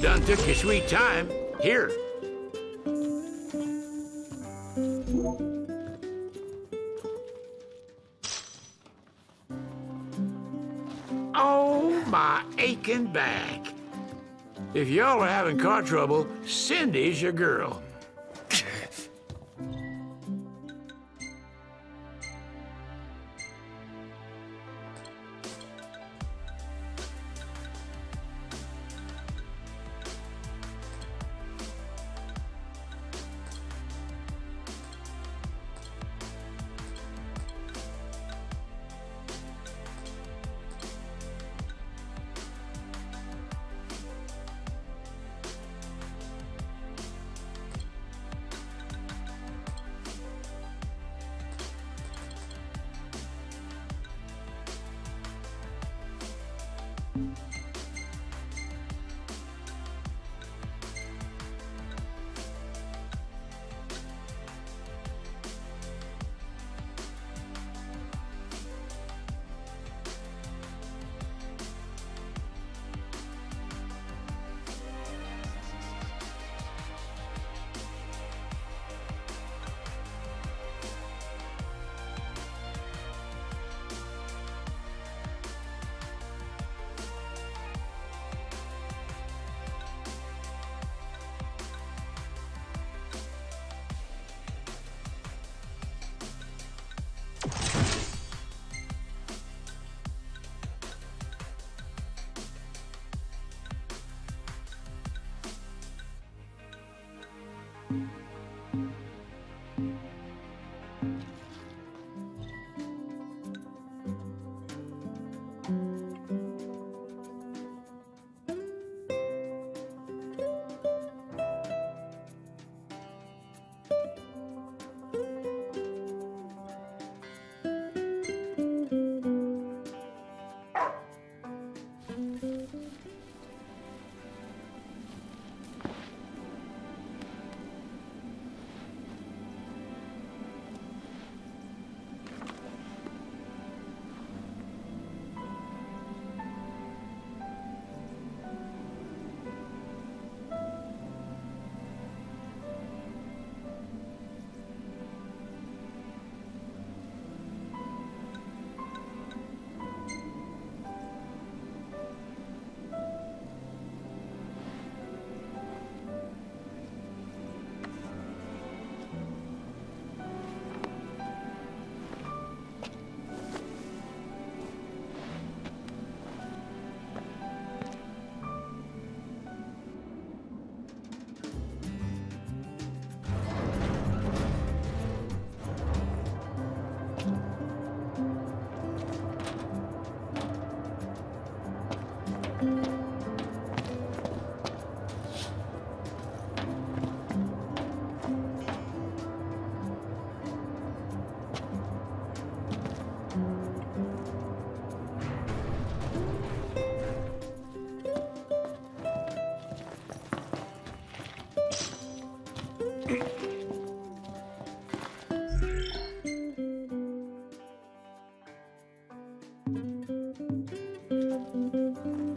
Done took your sweet time. Here. Oh, my aching back. If y'all are having car trouble, Cindy's your girl.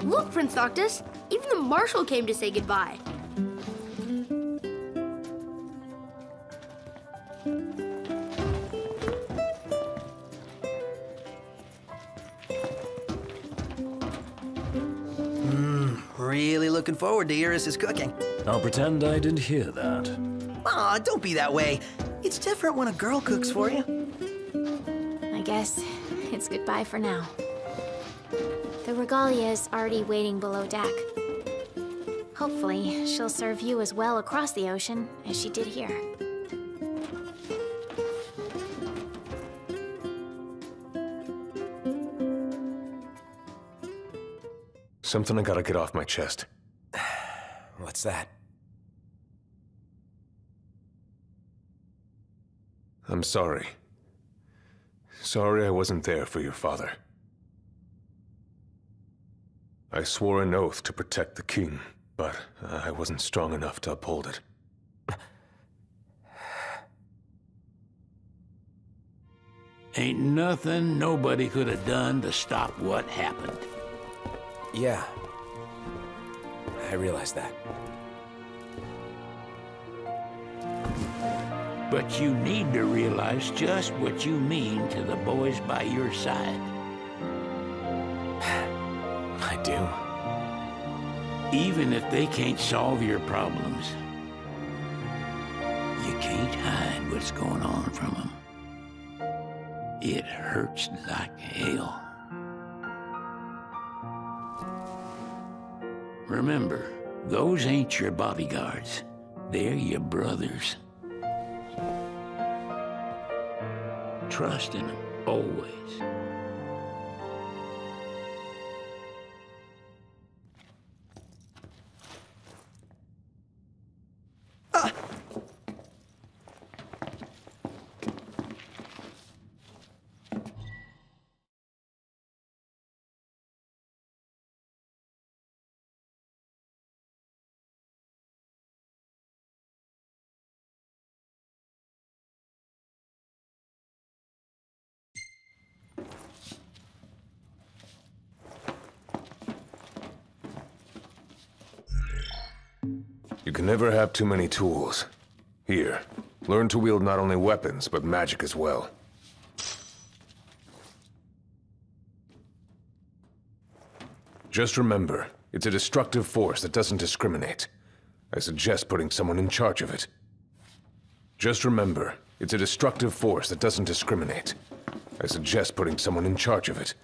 Look, Prince Noctis, even the marshal came to say goodbye. Really looking forward to Iris's cooking. I'll pretend I didn't hear that. Aw, don't be that way. It's different when a girl cooks for you. I guess it's goodbye for now. The regalia is already waiting below deck. Hopefully, she'll serve you as well across the ocean as she did here. Something I gotta get off my chest. What's that? I'm sorry. Sorry I wasn't there for your father. I swore an oath to protect the king, but I wasn't strong enough to uphold it. Ain't nothing nobody could have done to stop what happened. Yeah. I realize that. But you need to realize just what you mean to the boys by your side. I do. Even if they can't solve your problems, you can't hide what's going on from them. It hurts like hell. Remember, those ain't your bodyguards. They're your brothers. Trust in them, always. You can never have too many tools. Here, learn to wield not only weapons, but magic as well. Just remember, it's a destructive force that doesn't discriminate. I suggest putting someone in charge of it. Just remember, it's a destructive force that doesn't discriminate. I suggest putting someone in charge of it.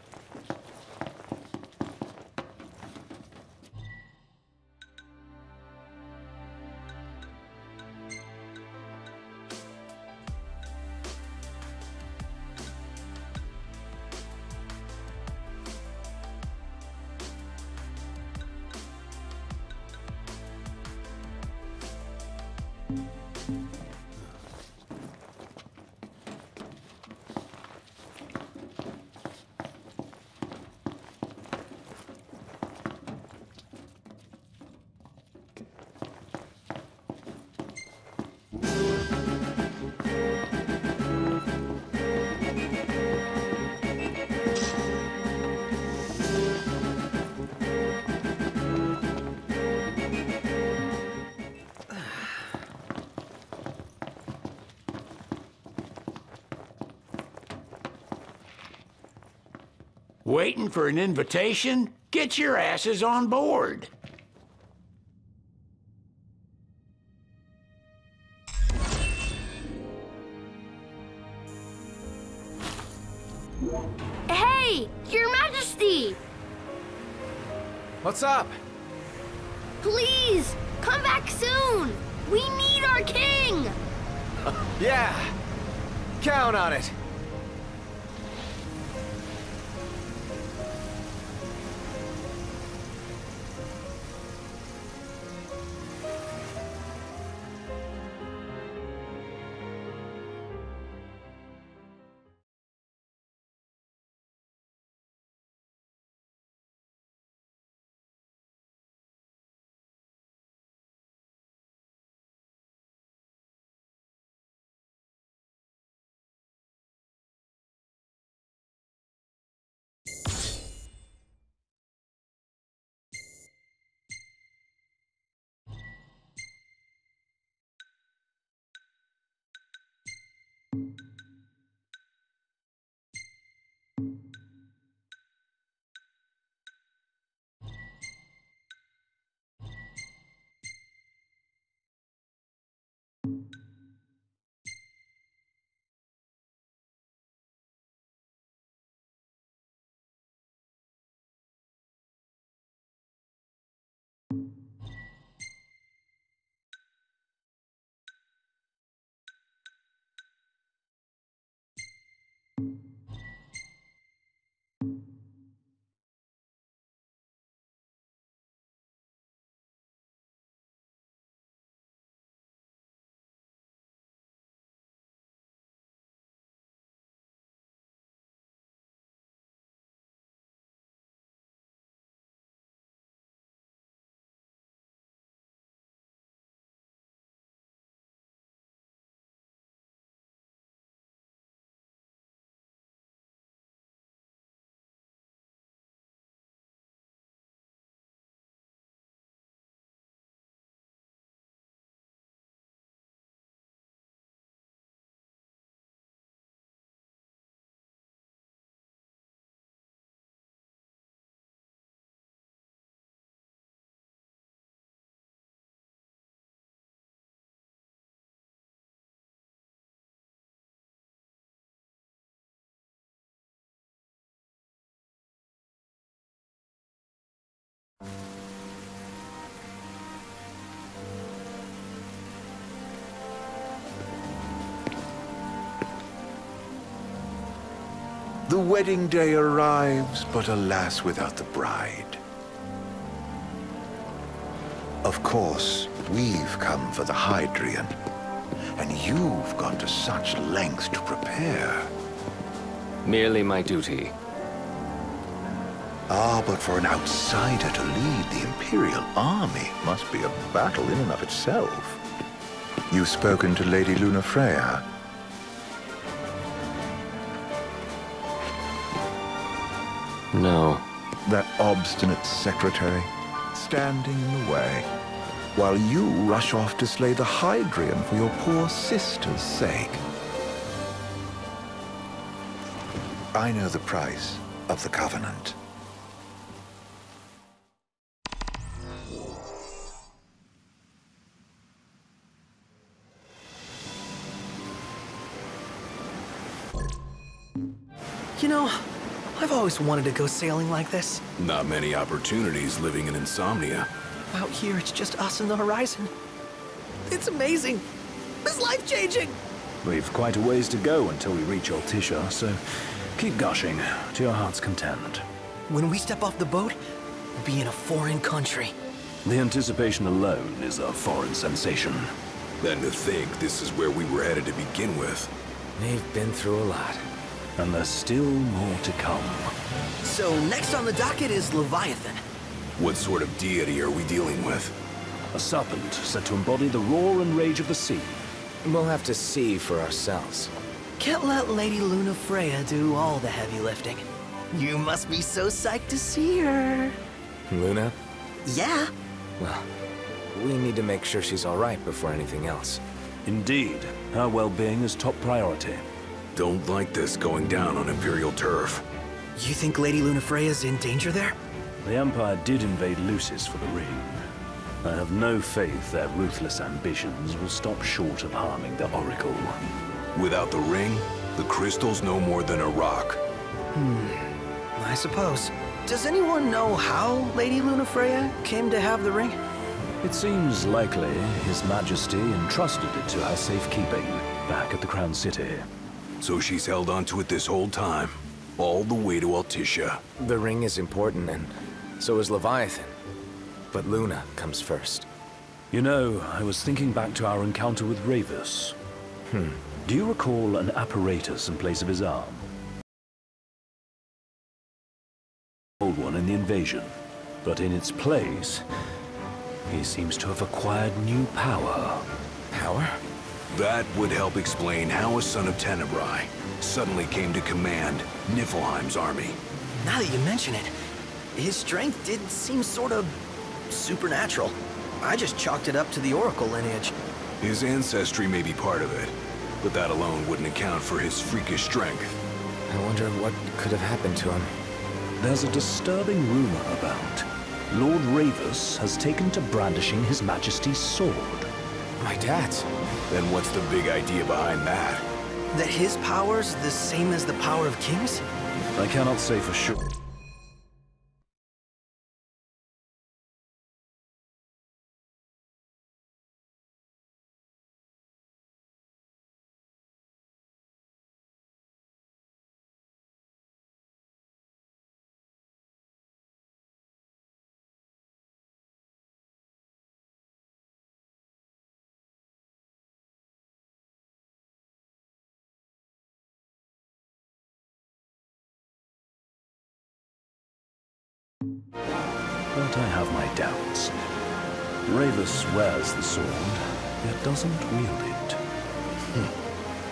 Waiting for an invitation? Get your asses on board. Hey, Your Majesty! What's up? Please, come back soon! We need our king! Yeah! Count on it! The wedding day arrives, but alas, without the bride. Of course, we've come for the Hydrian, and you've gone to such lengths to prepare. Merely my duty. Ah, but for an outsider to lead the Imperial army must be a battle in and of itself. You've spoken to Lady Lunafreya. No. That obstinate secretary, standing in the way, while you rush off to slay the Hydrian for your poor sister's sake. I know the price of the Covenant. You know, I've always wanted to go sailing like this. Not many opportunities living in Insomnia. Out here, it's just us and the horizon. It's amazing. It's life-changing. We've quite a ways to go until we reach Altisha, so keep gushing to your heart's content. When we step off the boat, we'll be in a foreign country. The anticipation alone is a foreign sensation. Then to think this is where we were headed to begin with. They've been through a lot. And there's still more to come. So next on the docket is Leviathan. What sort of deity are we dealing with? A serpent said to embody the roar and rage of the sea. We'll have to see for ourselves. Can't let Lady Lunafreya do all the heavy lifting. You must be so psyched to see her. Luna? Yeah. Well, we need to make sure she's all right before anything else. Indeed, her well-being is top priority. Don't like this going down on Imperial turf. You think Lady Lunafreya's in danger there? The Empire did invade Lucis for the ring. I have no faith their ruthless ambitions will stop short of harming the Oracle. Without the ring, the crystal's no more than a rock. I suppose. Does anyone know how Lady Lunafreya came to have the ring? It seems likely His Majesty entrusted it to her safekeeping back at the Crown City. So she's held onto it this whole time, all the way to Altisha. The ring is important, and so is Leviathan. But Luna comes first. You know, I was thinking back to our encounter with Ravus. Do you recall an apparatus in place of his arm? Old one in the invasion. But in its place, he seems to have acquired new power. Power? That would help explain how a son of Tenebrae suddenly came to command Niflheim's army. Now that you mention it, his strength did seem sort of supernatural. I just chalked it up to the Oracle lineage. His ancestry may be part of it, but that alone wouldn't account for his freakish strength. I wonder what could have happened to him. There's a disturbing rumor about Lord Ravus has taken to brandishing His Majesty's sword. My dad's. Then what's the big idea behind that? That his power's the same as the power of kings? I cannot say for sure. But I have my doubts. Ravus wears the sword, yet doesn't wield it.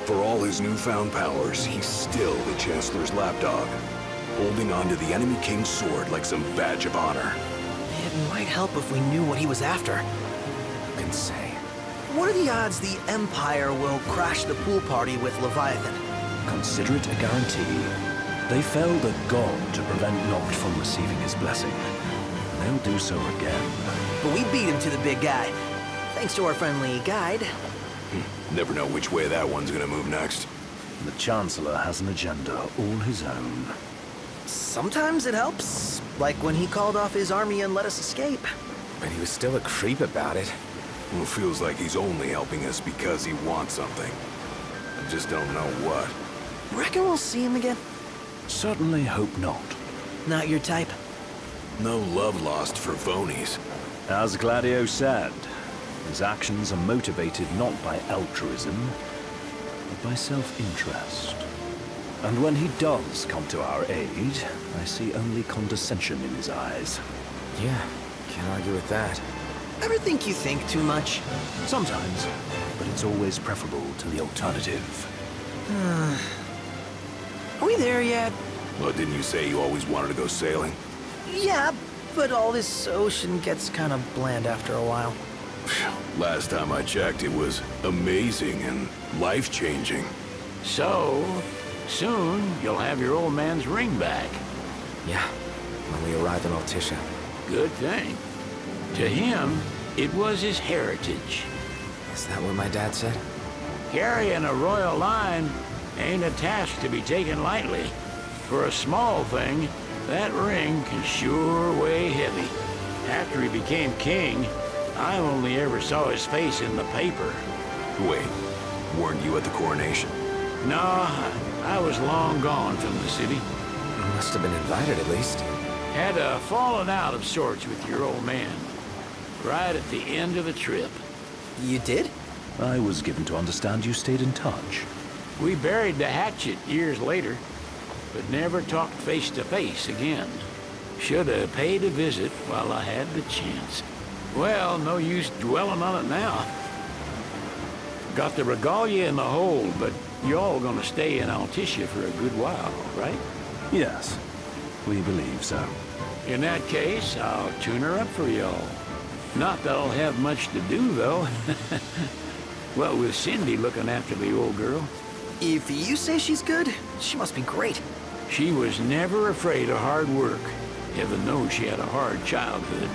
For all his newfound powers, he's still the Chancellor's lapdog, holding on to the enemy king's sword like some badge of honor. It might help if we knew what he was after. Who can say? What are the odds the Empire will crash the pool party with Leviathan? Consider it a guarantee. They felled a god to prevent Noct from receiving his blessing. They'll do so again. But we beat him to the big guy, thanks to our friendly guide. Never know which way that one's gonna move next. The Chancellor has an agenda all his own. Sometimes it helps, like when he called off his army and let us escape. But he was still a creep about it. Well, feels like he's only helping us because he wants something. I just don't know what. Reckon we'll see him again? Certainly hope not. Not your type? No love lost for phonies. As Gladio said, his actions are motivated not by altruism, but by self-interest. And when he does come to our aid, I see only condescension in his eyes. Yeah, can't argue with that. Ever think you think too much? Sometimes, but it's always preferable to the alternative. Are we there yet? Well, didn't you say you always wanted to go sailing? Yeah, but all this ocean gets kind of bland after a while. Last time I checked, it was amazing and life-changing. So, soon you'll have your old man's ring back. Yeah, when we arrive in Altissia. Good thing. To him, it was his heritage. Is that what my dad said? Carrying a royal line ain't a task to be taken lightly. For a small thing, that ring can sure weigh heavy. After he became king, I only ever saw his face in the paper. Wait, weren't you at the coronation? No, I was long gone from the city. You must have been invited at least. Had a falling out of sorts with your old man. Right at the end of the trip. You did? I was given to understand you stayed in touch. We buried the hatchet years later, but never talked face to face again. Should have paid a visit while I had the chance. Well, no use dwelling on it now. Got the regalia in the hold, but y'all gonna stay in Altissia for a good while, right? Yes, we believe so. In that case, I'll tune her up for y'all. Not that I'll have much to do, though. What with Cindy looking after the old girl. If you say she's good, she must be great. She was never afraid of hard work. Heaven knows she had a hard childhood.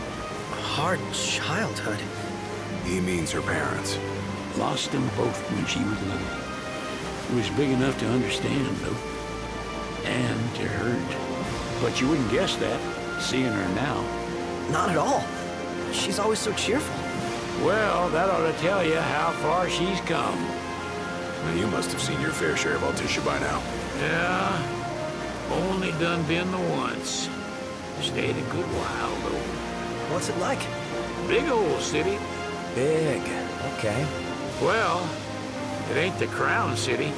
Hard childhood? He means her parents. Lost them both when she was little. Was big enough to understand, though. And to hurt. But you wouldn't guess that, seeing her now. Not at all. She's always so cheerful. Well, that ought to tell you how far she's come. Now, you must have seen your fair share of Altissia by now. Yeah, only done been the once. Stayed a good while, though. What's it like? Big old city. Big. Okay. Well, it ain't the crown city.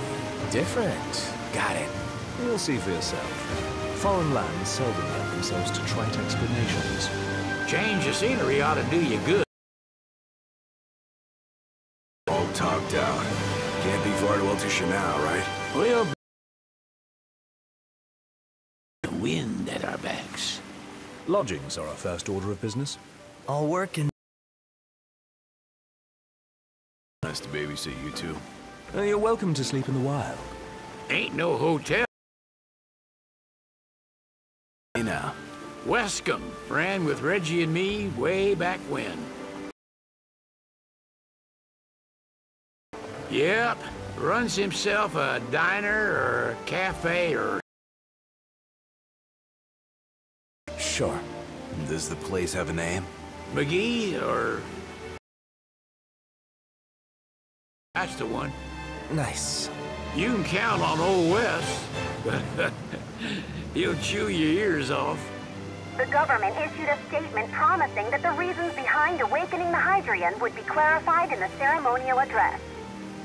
Different. Got it. You'll see for yourself. Foreign lands seldom lend themselves to trite explanations. Change of scenery ought to do you good. All talked out. Can't be far to Altissia now, right? We'll be the wind at our backs. Lodgings are our first order of business. All work and... Nice to babysit you two. You're welcome to sleep in the wild. Ain't no hotel. Hey now. Wescombe ran with Reggie and me way back when. Yep, runs himself a diner or a cafe or... Sure. Does the place have a name? McGee or... That's the one. Nice. You can count on Old West. He'll chew your ears off. The government issued a statement promising that the reasons behind awakening the Hydrian would be clarified in the ceremonial address.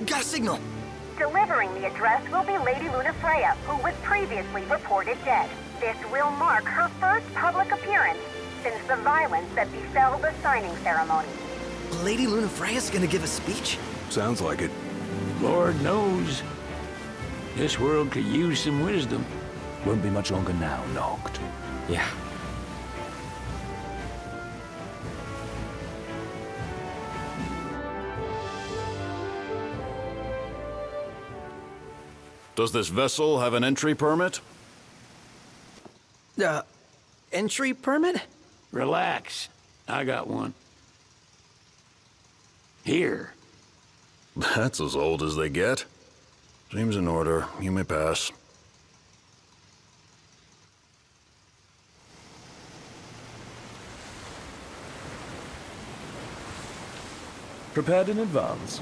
Got a signal! Delivering the address will be Lady Lunafreya, who was previously reported dead. This will mark her first public appearance since the violence that befell the signing ceremony. Lady Lunafreya's gonna give a speech? Sounds like it. Lord knows. This world could use some wisdom. Won't be much longer now, Noct. Yeah. Does this vessel have an entry permit? Entry permit? Relax. I got one. Here. That's as old as they get. Seems in order. You may pass. Prepared in advance?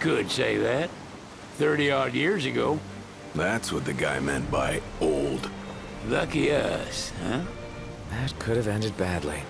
Could say that. 30-odd years ago. That's what the guy meant by old. Lucky us, huh? That could have ended badly.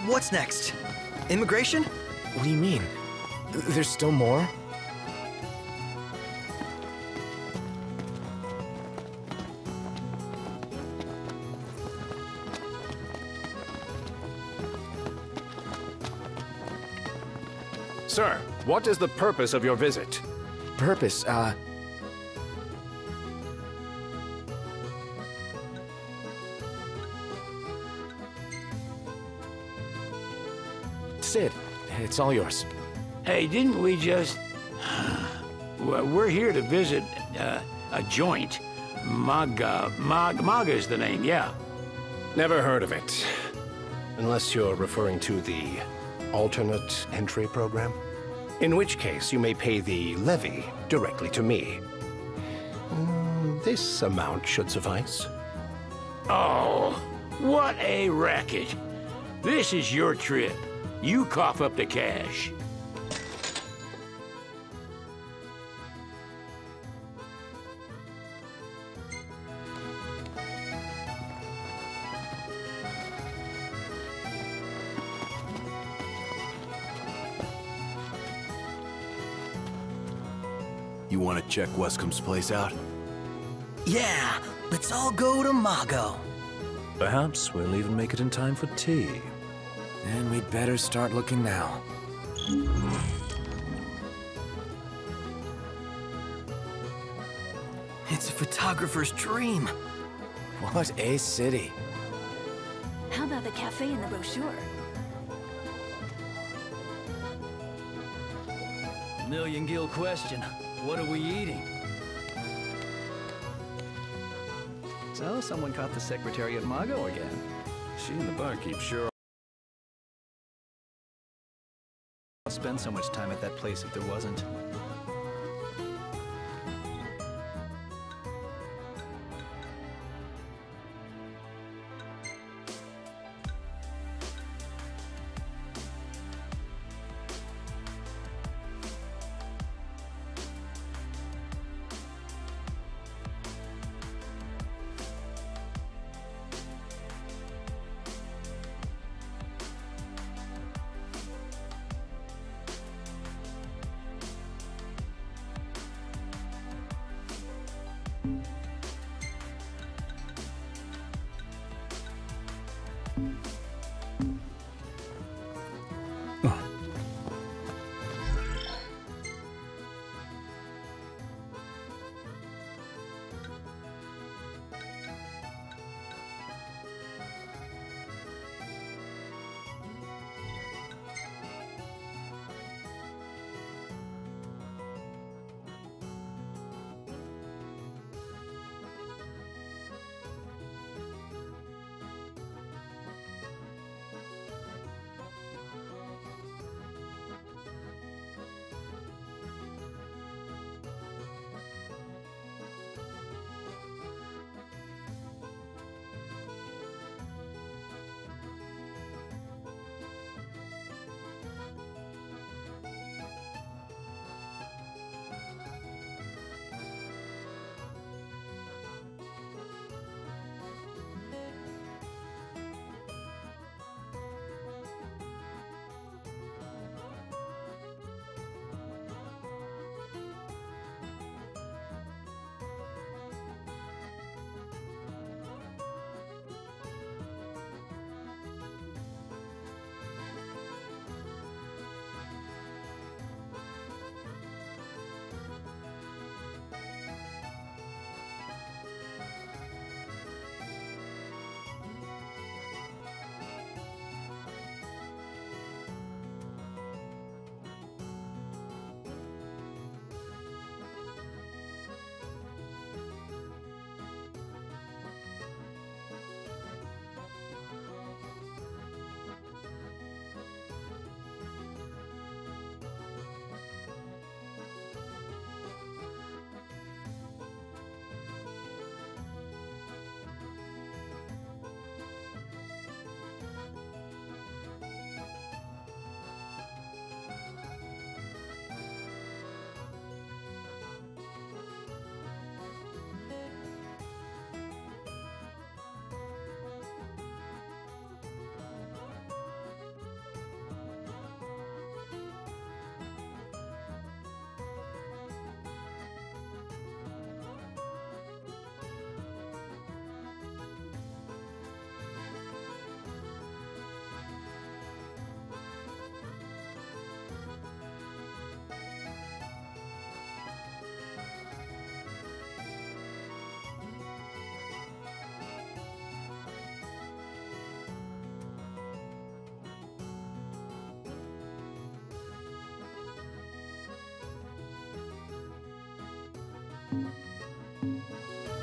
What's next? Immigration? What do you mean? There's still more? Sir, what is the purpose of your visit? Purpose, Sid, it's all yours. Hey, didn't we just... Well, we're here to visit a joint. Maga's the name, yeah. Never heard of it. Unless you're referring to the alternate entry program. In which case, you may pay the levy directly to me. This amount should suffice. Oh, what a racket. This is your trip. You cough up the cash. You want to check Westcomb's place out? Yeah, let's all go to Mago. Perhaps we'll even make it in time for tea. And we'd better start looking now. It's a photographer's dream. What a city. How about the cafe in the brochure? Million-gill question. What are we eating? So, someone caught the secretary at Mago again. She and the barkeep sure I'll spend so much time at that place if there wasn't.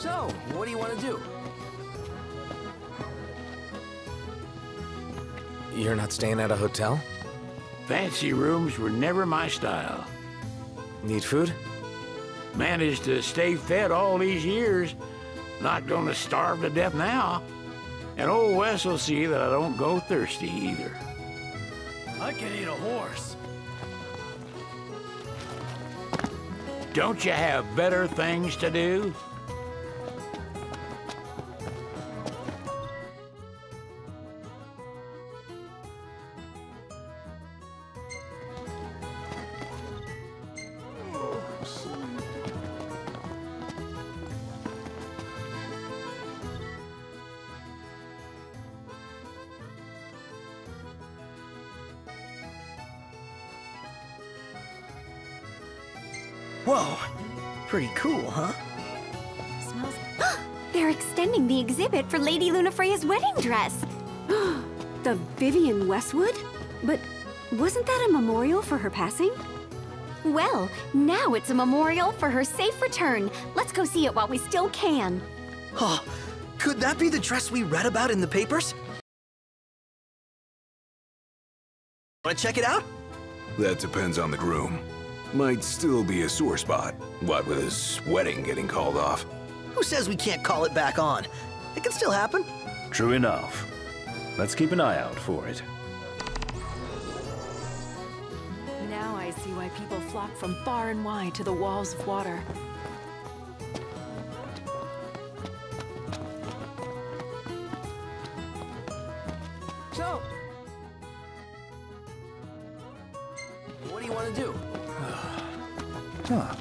So, what do you want to do? You're not staying at a hotel? Fancy rooms were never my style. Need food? Managed to stay fed all these years. Not gonna starve to death now. And old Wes will see that I don't go thirsty either. I could eat a horse. Don't you have better things to do? Whoa, pretty cool, huh? Smells... They're extending the exhibit for Lady Lunafreya's wedding dress. The Vivian Westwood? But wasn't that a memorial for her passing? Well, now it's a memorial for her safe return. Let's go see it while we still can. Oh, could that be the dress we read about in the papers? Want to check it out? That depends on the groom. Might still be a sore spot. What with his wedding getting called off? Who says we can't call it back on? It can still happen. True enough. Let's keep an eye out for it. Now I see why people flock from far and wide to the walls of water. So, what do you want to do? Huh.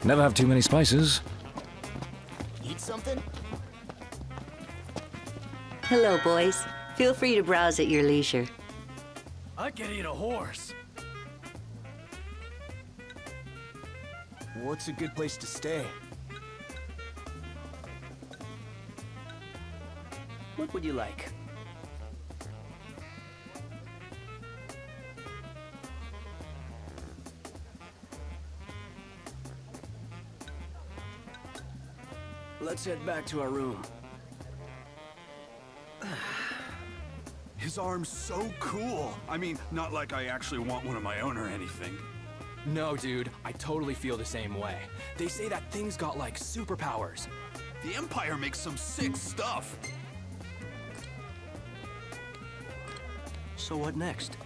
Never have too many spices. Eat something? Hello, boys. Feel free to browse at your leisure. I could eat a horse. What's a good place to stay? What would you like? Let's head back to our room. His arm's so cool. I mean, not like I actually want one of my own or anything. No, dude, I totally feel the same way. They say that thing's got, like, superpowers. The Empire makes some sick stuff. So what next?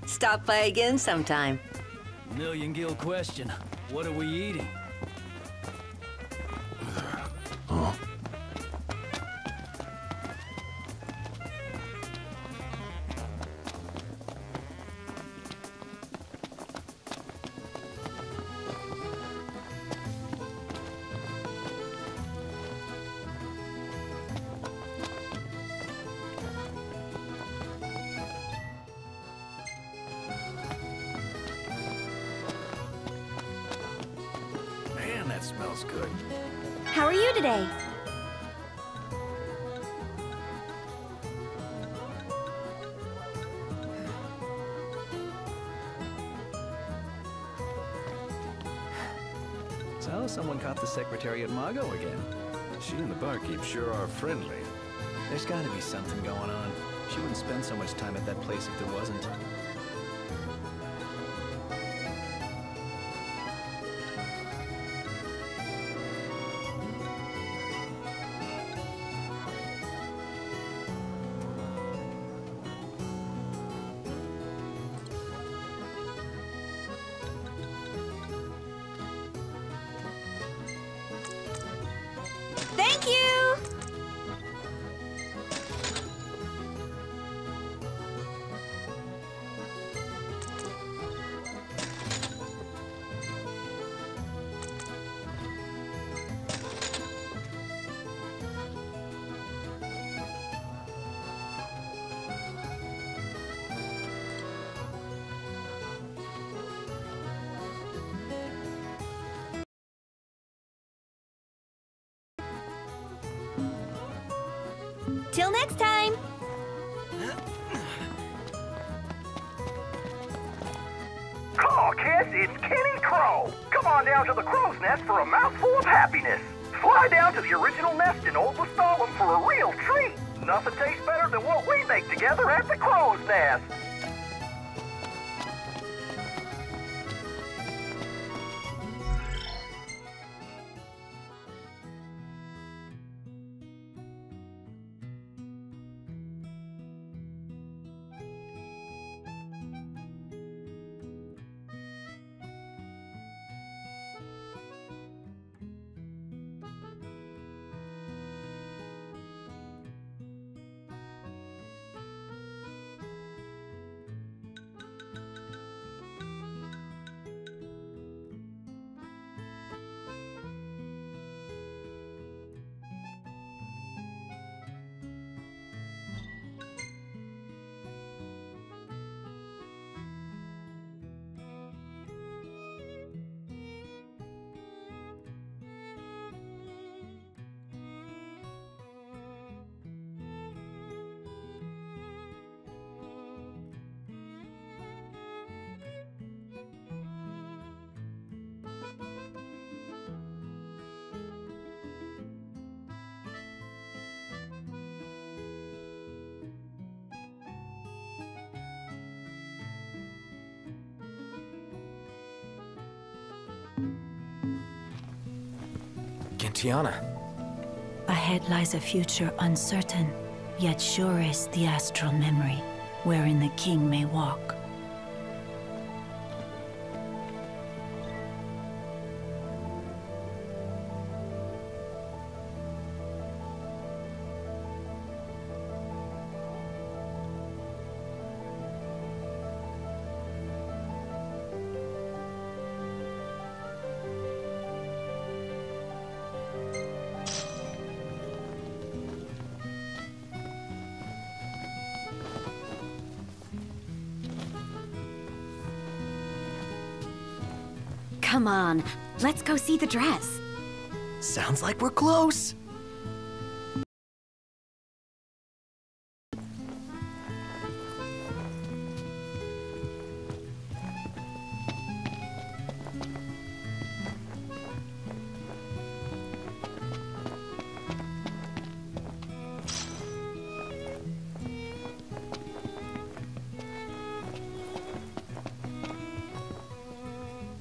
Stop by again sometime. Million-gill question. What are we eating? Huh? Man, that smells good. How are you today? So, someone caught the secretary at Mago again. She and the barkeep sure are friendly. There's gotta be something going on. She wouldn't spend so much time at that place if there wasn't. next time! Caw, kids, it's Kenny Crow. Come on down to the crow's nest for a mouthful of happiness. Fly down to the original nest in Old Lestalem for a real treat. Nothing tastes better than what we make together at the crow's nest. Gentiana. Ahead lies a future uncertain, yet sure is the astral memory, wherein the king may walk. Come on, let's go see the dress. Sounds like we're close.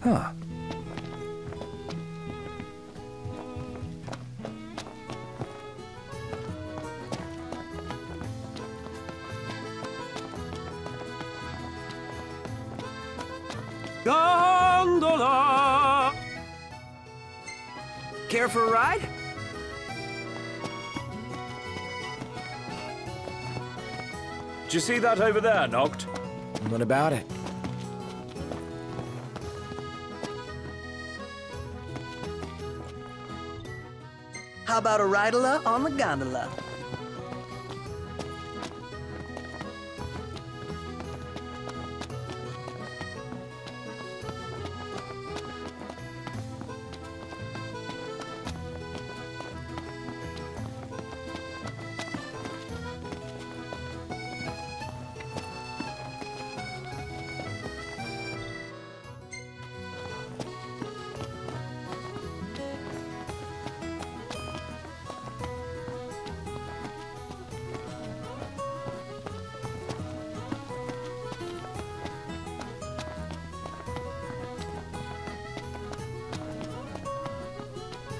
Huh. Gondola! Care for a ride? Did you see that over there, Noct? What about it? How about a ride-a-la on the gondola?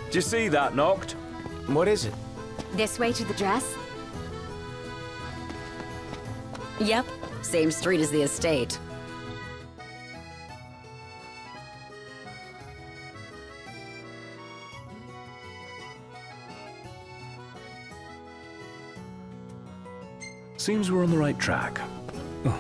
Did you see that, Noct? What is it? This way to the dress? Yep, same street as the estate. Seems we're on the right track. Oh.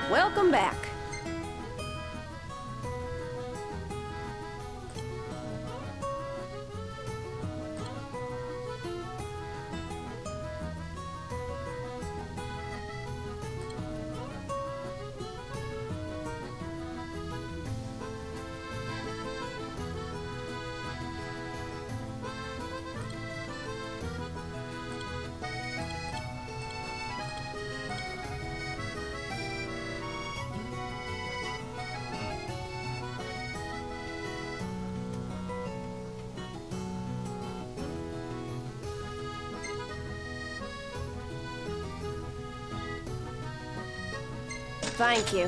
Welcome back. Thank you.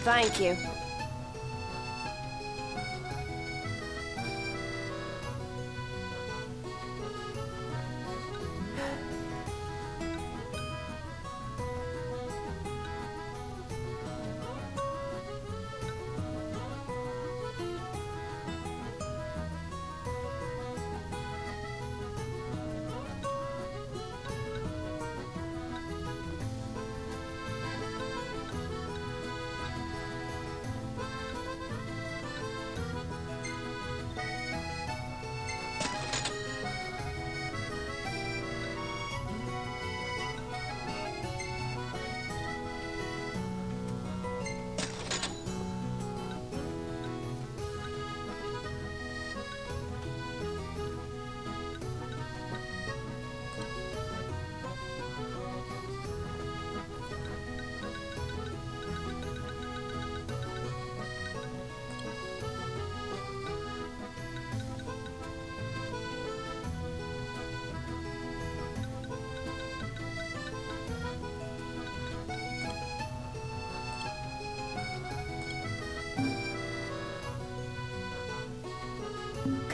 Thank you.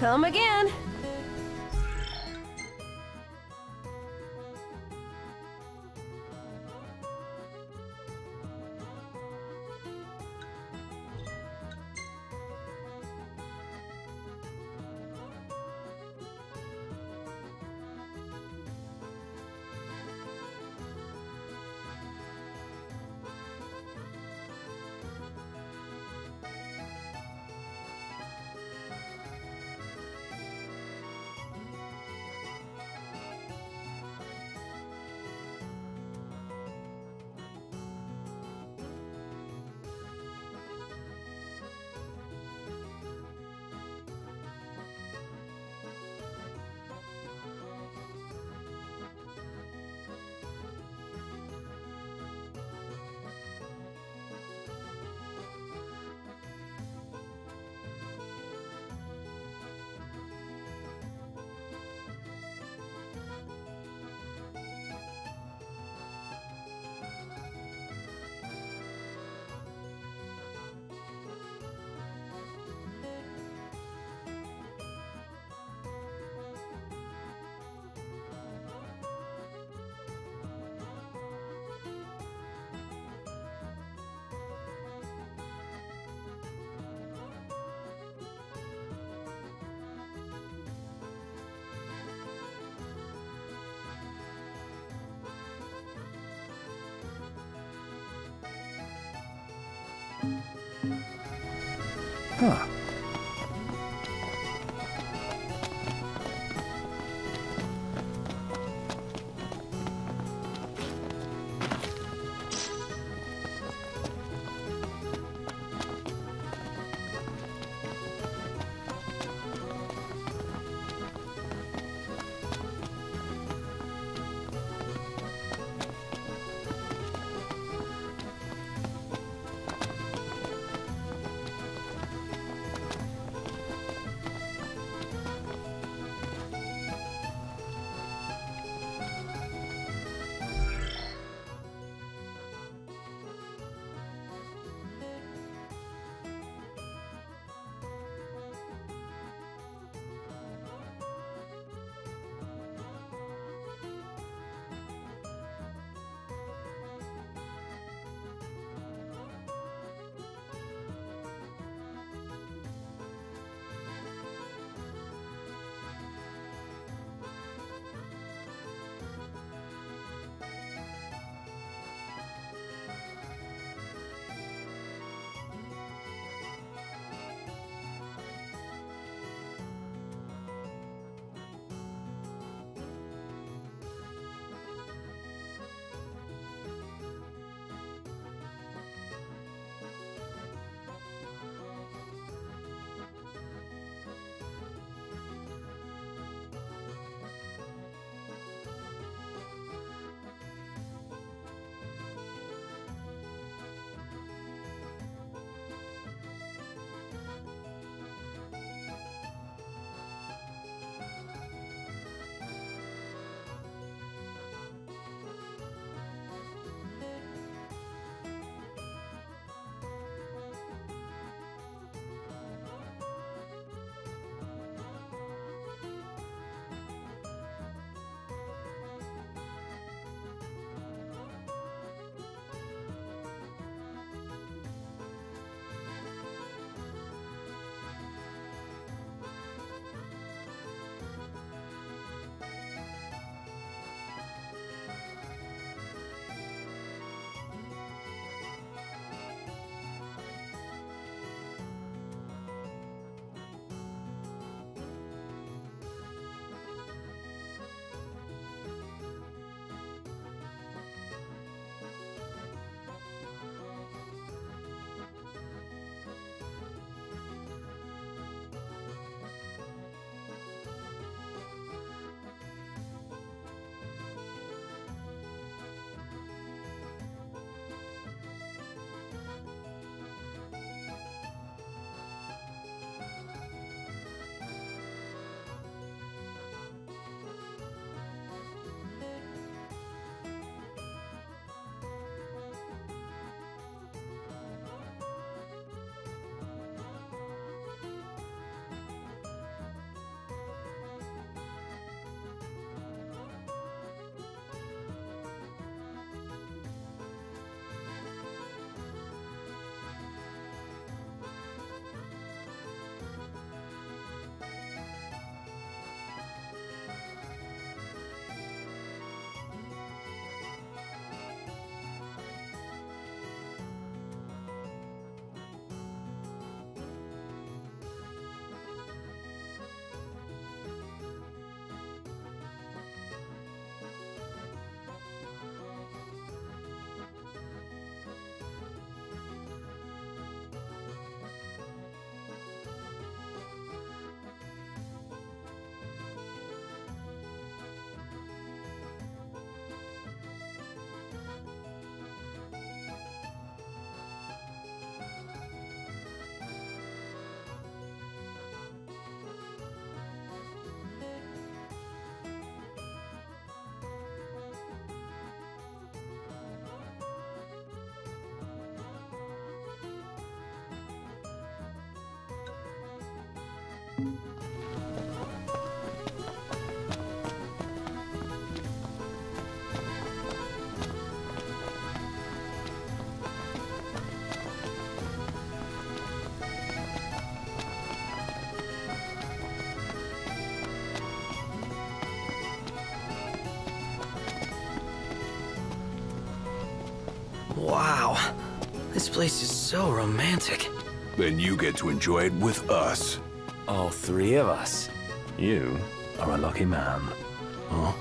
Come again. Huh. Wow, this place is so romantic. Then you get to enjoy it with us. All three of us. You are a lucky man. Huh?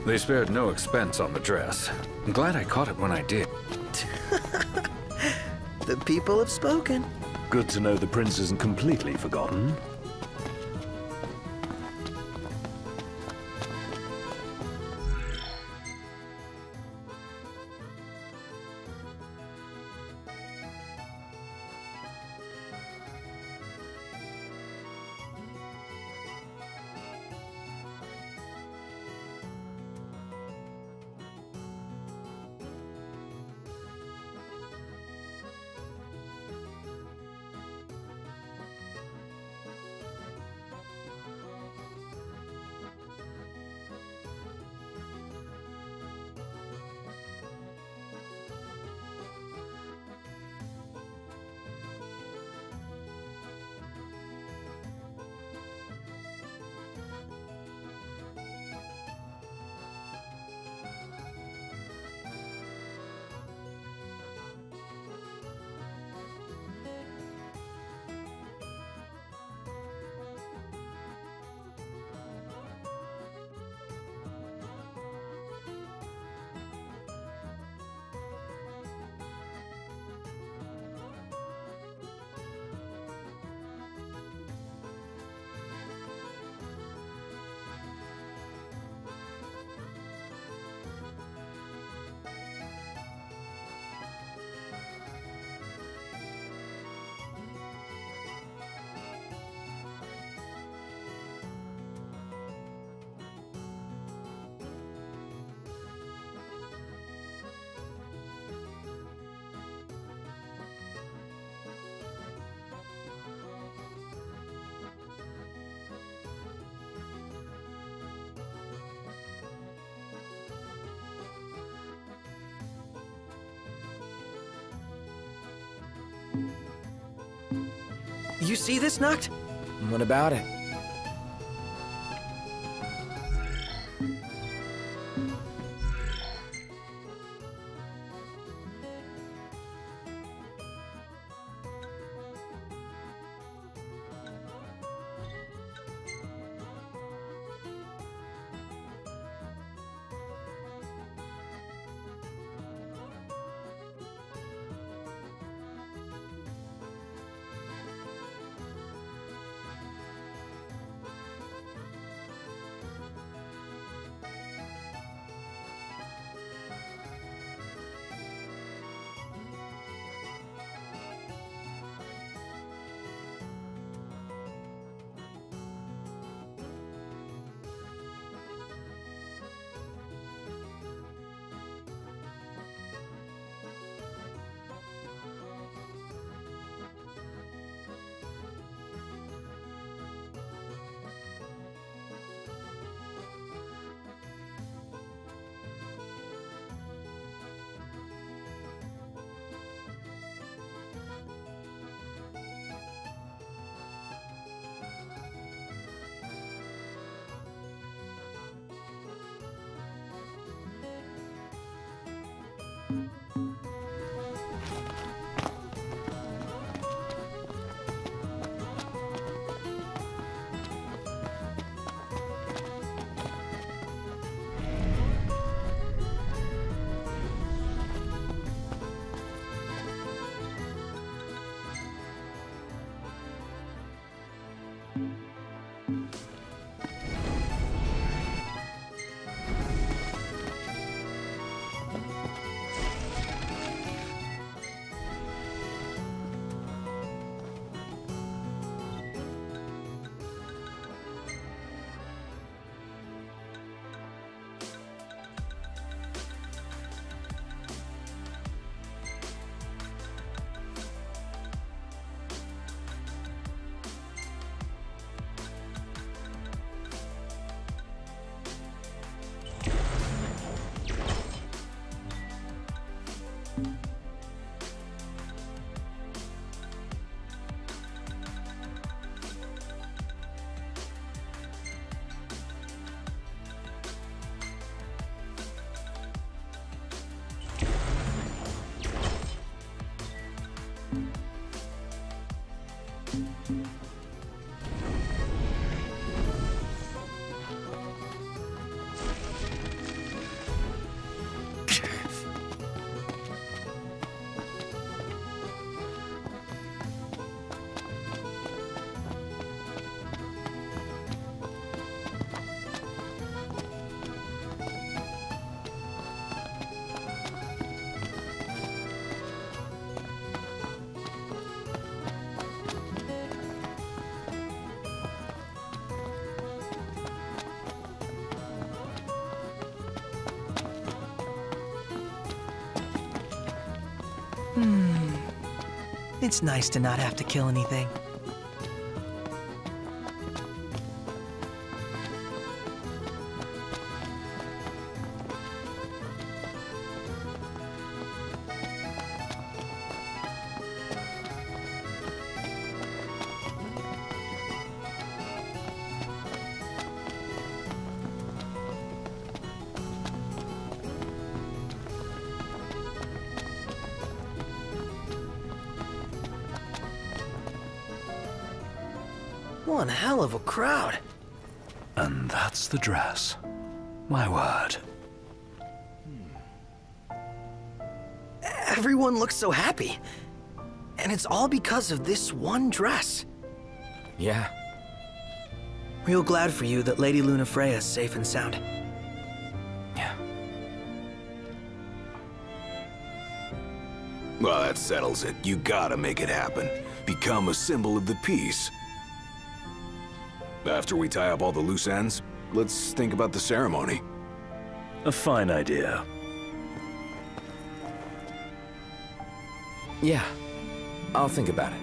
They spared no expense on the dress. I'm glad I caught it when I did. The people have spoken. Good to know the prince isn't completely forgotten. You see this, Noct? What about it? It's nice to not have to kill anything. One hell of a crowd. And that's the dress. My word. Everyone looks so happy. And it's all because of this one dress. Yeah. Real glad for you that Lady Lunafreya is safe and sound. Well, that settles it. You gotta make it happen. Become a symbol of the peace. After we tie up all the loose ends, let's think about the ceremony. A fine idea. Yeah, I'll think about it.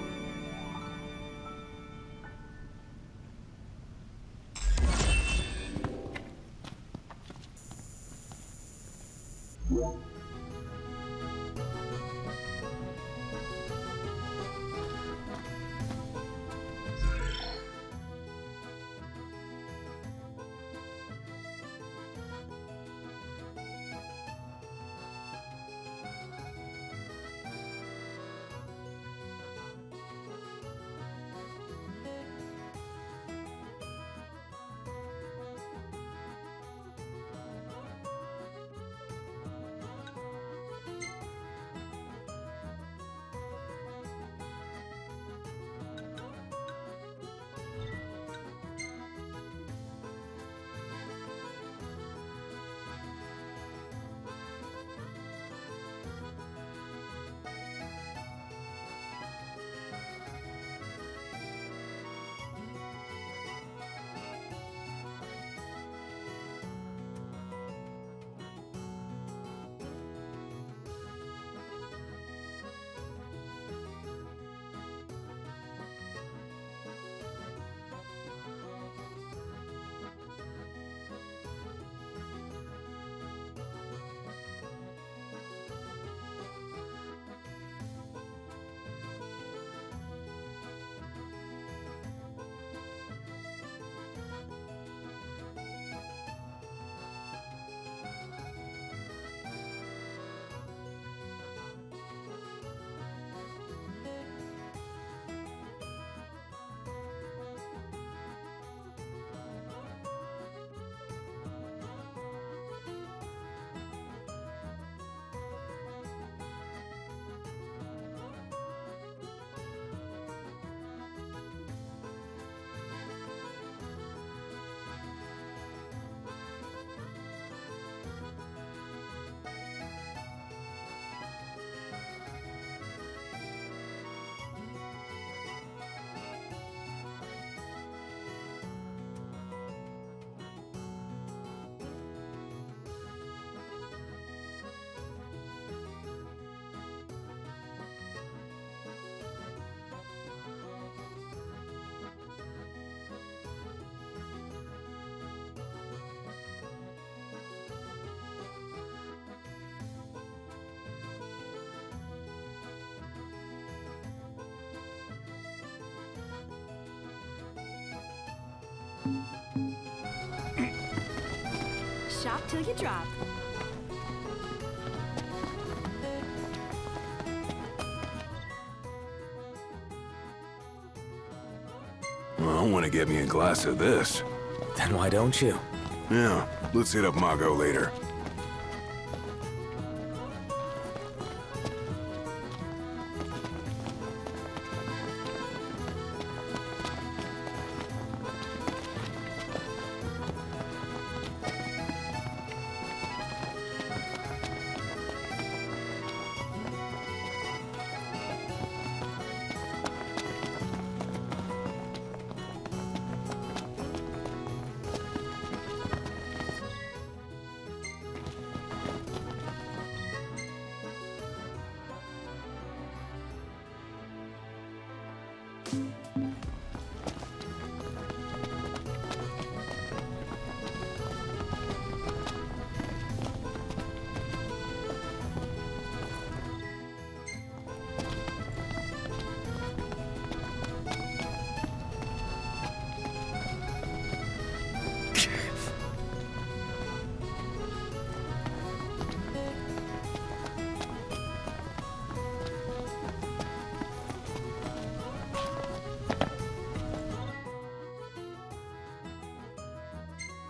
shop till you drop. Well, I want to get me a glass of this. Then why don't you? Yeah, let's hit up Mago later.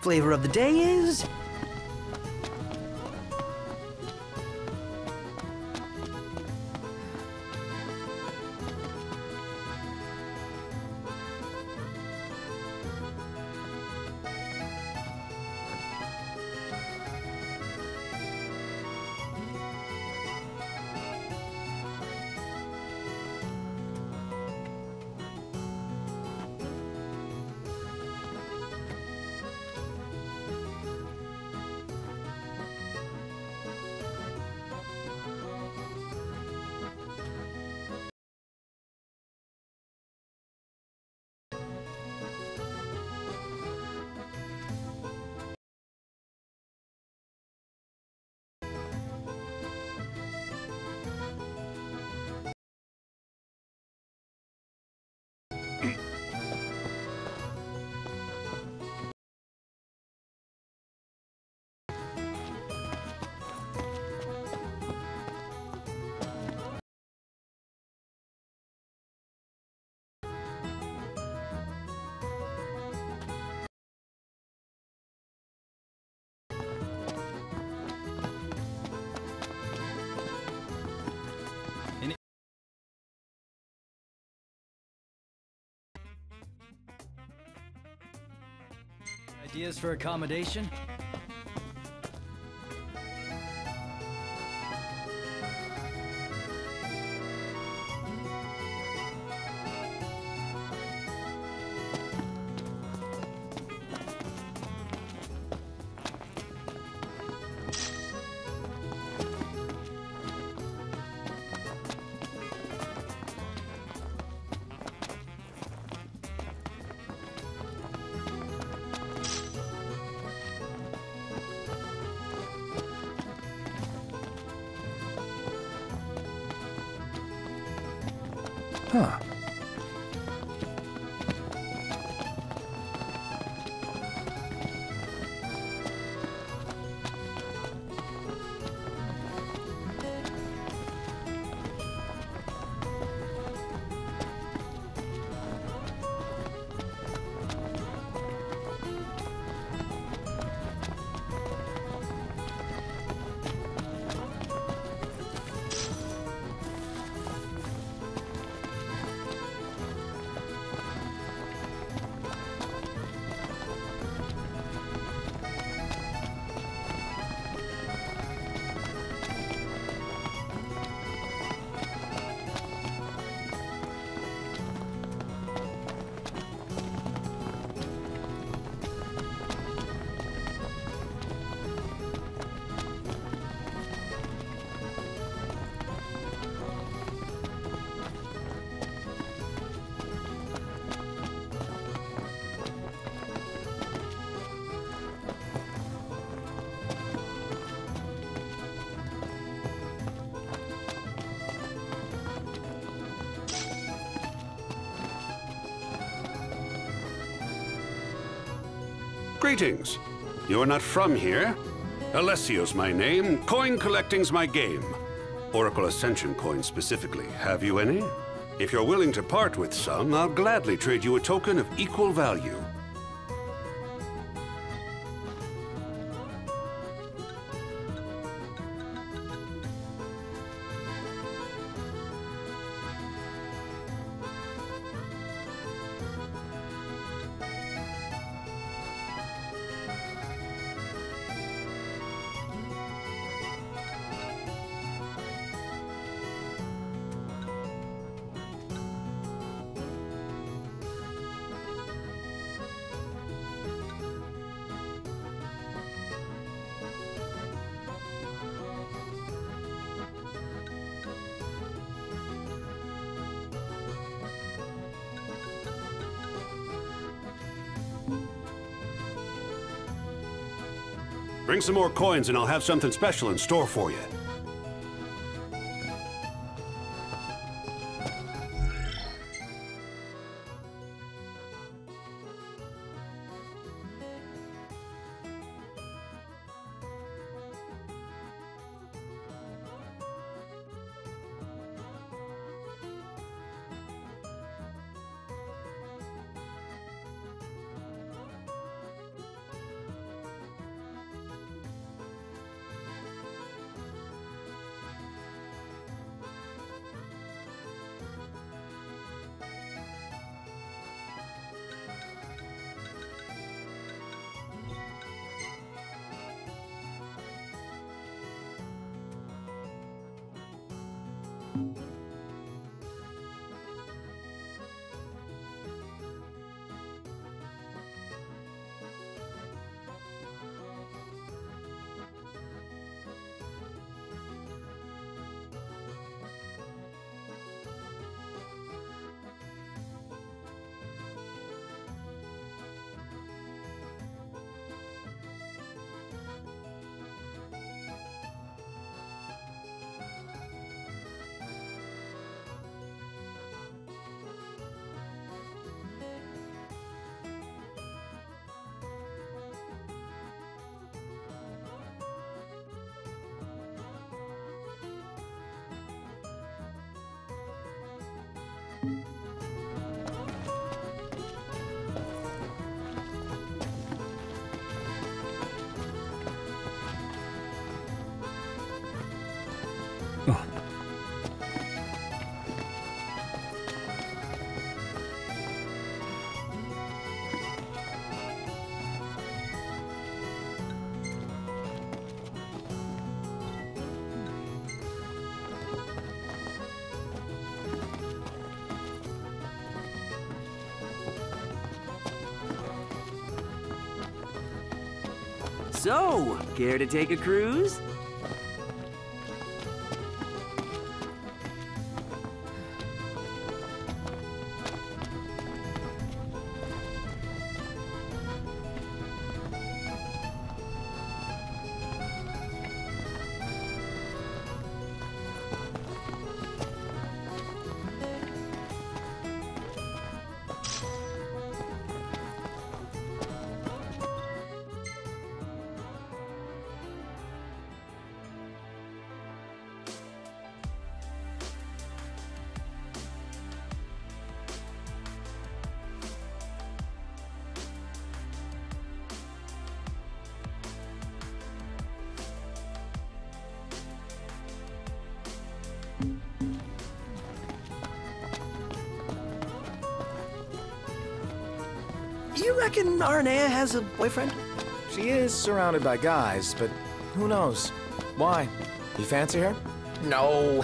Flavor of the day is... Ideas for accommodation? Huh. Greetings. You're not from here. Alessio's my name. Coin collecting's my game. Oracle Ascension coins specifically. Have you any? If you're willing to part with some, I'll gladly trade you a token of equal value. Bring some more coins and I'll have something special in store for you. So, care to take a cruise? You reckon Aranea has a boyfriend? She is surrounded by guys, but who knows? Why? You fancy her? No.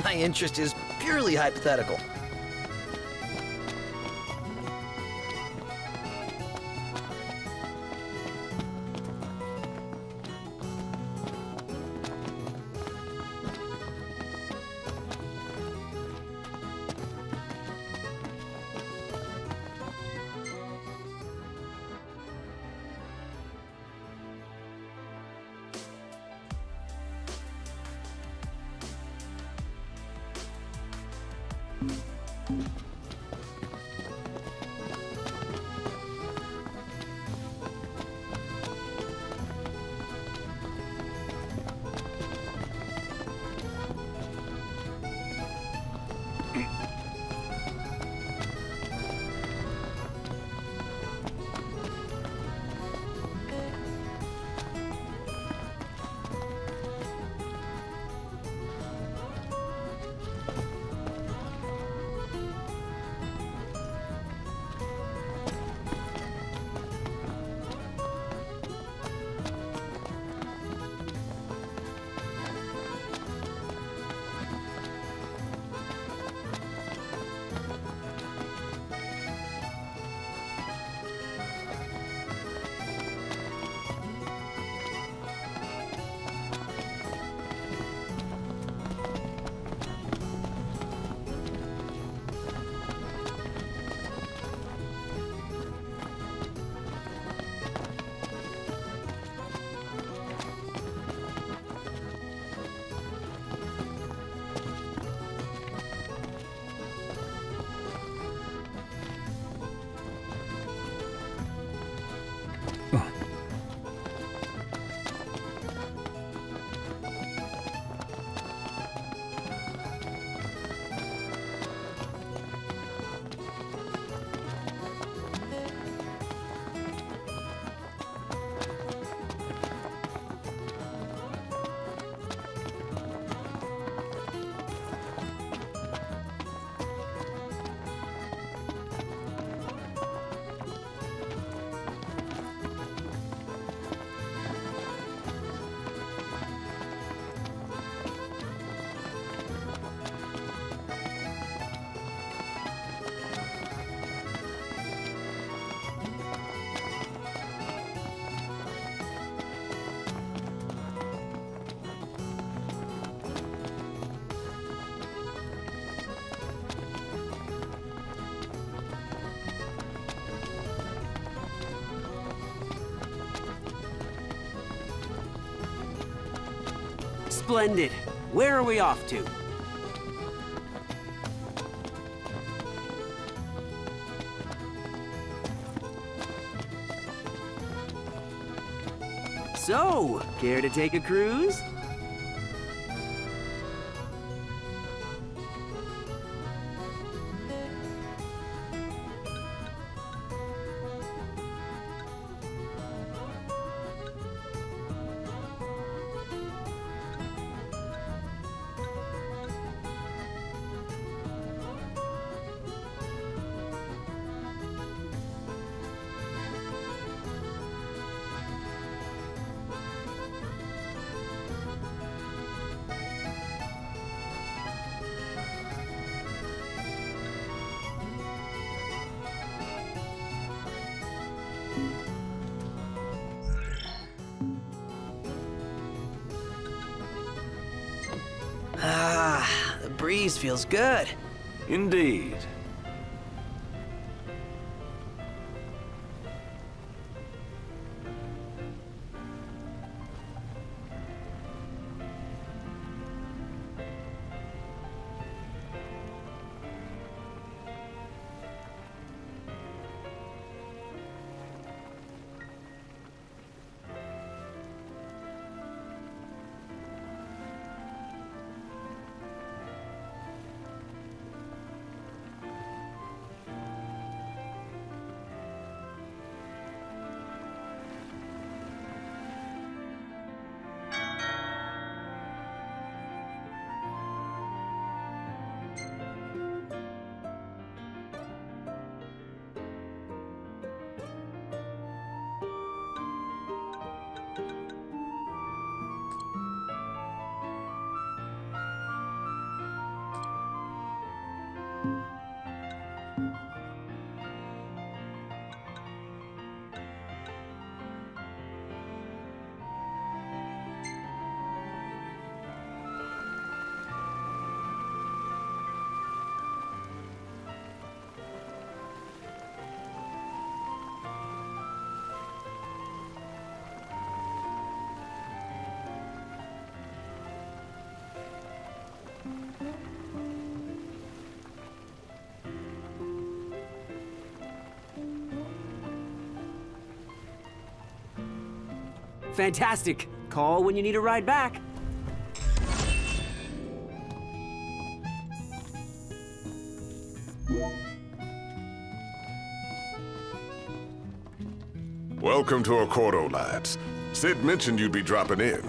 My interest is purely hypothetical. Splendid. Where are we off to? So, care to take a cruise? Ah, the breeze feels good. Indeed. Fantastic. Call when you need a ride back. Welcome to Accordo, lads. Sid mentioned you'd be dropping in.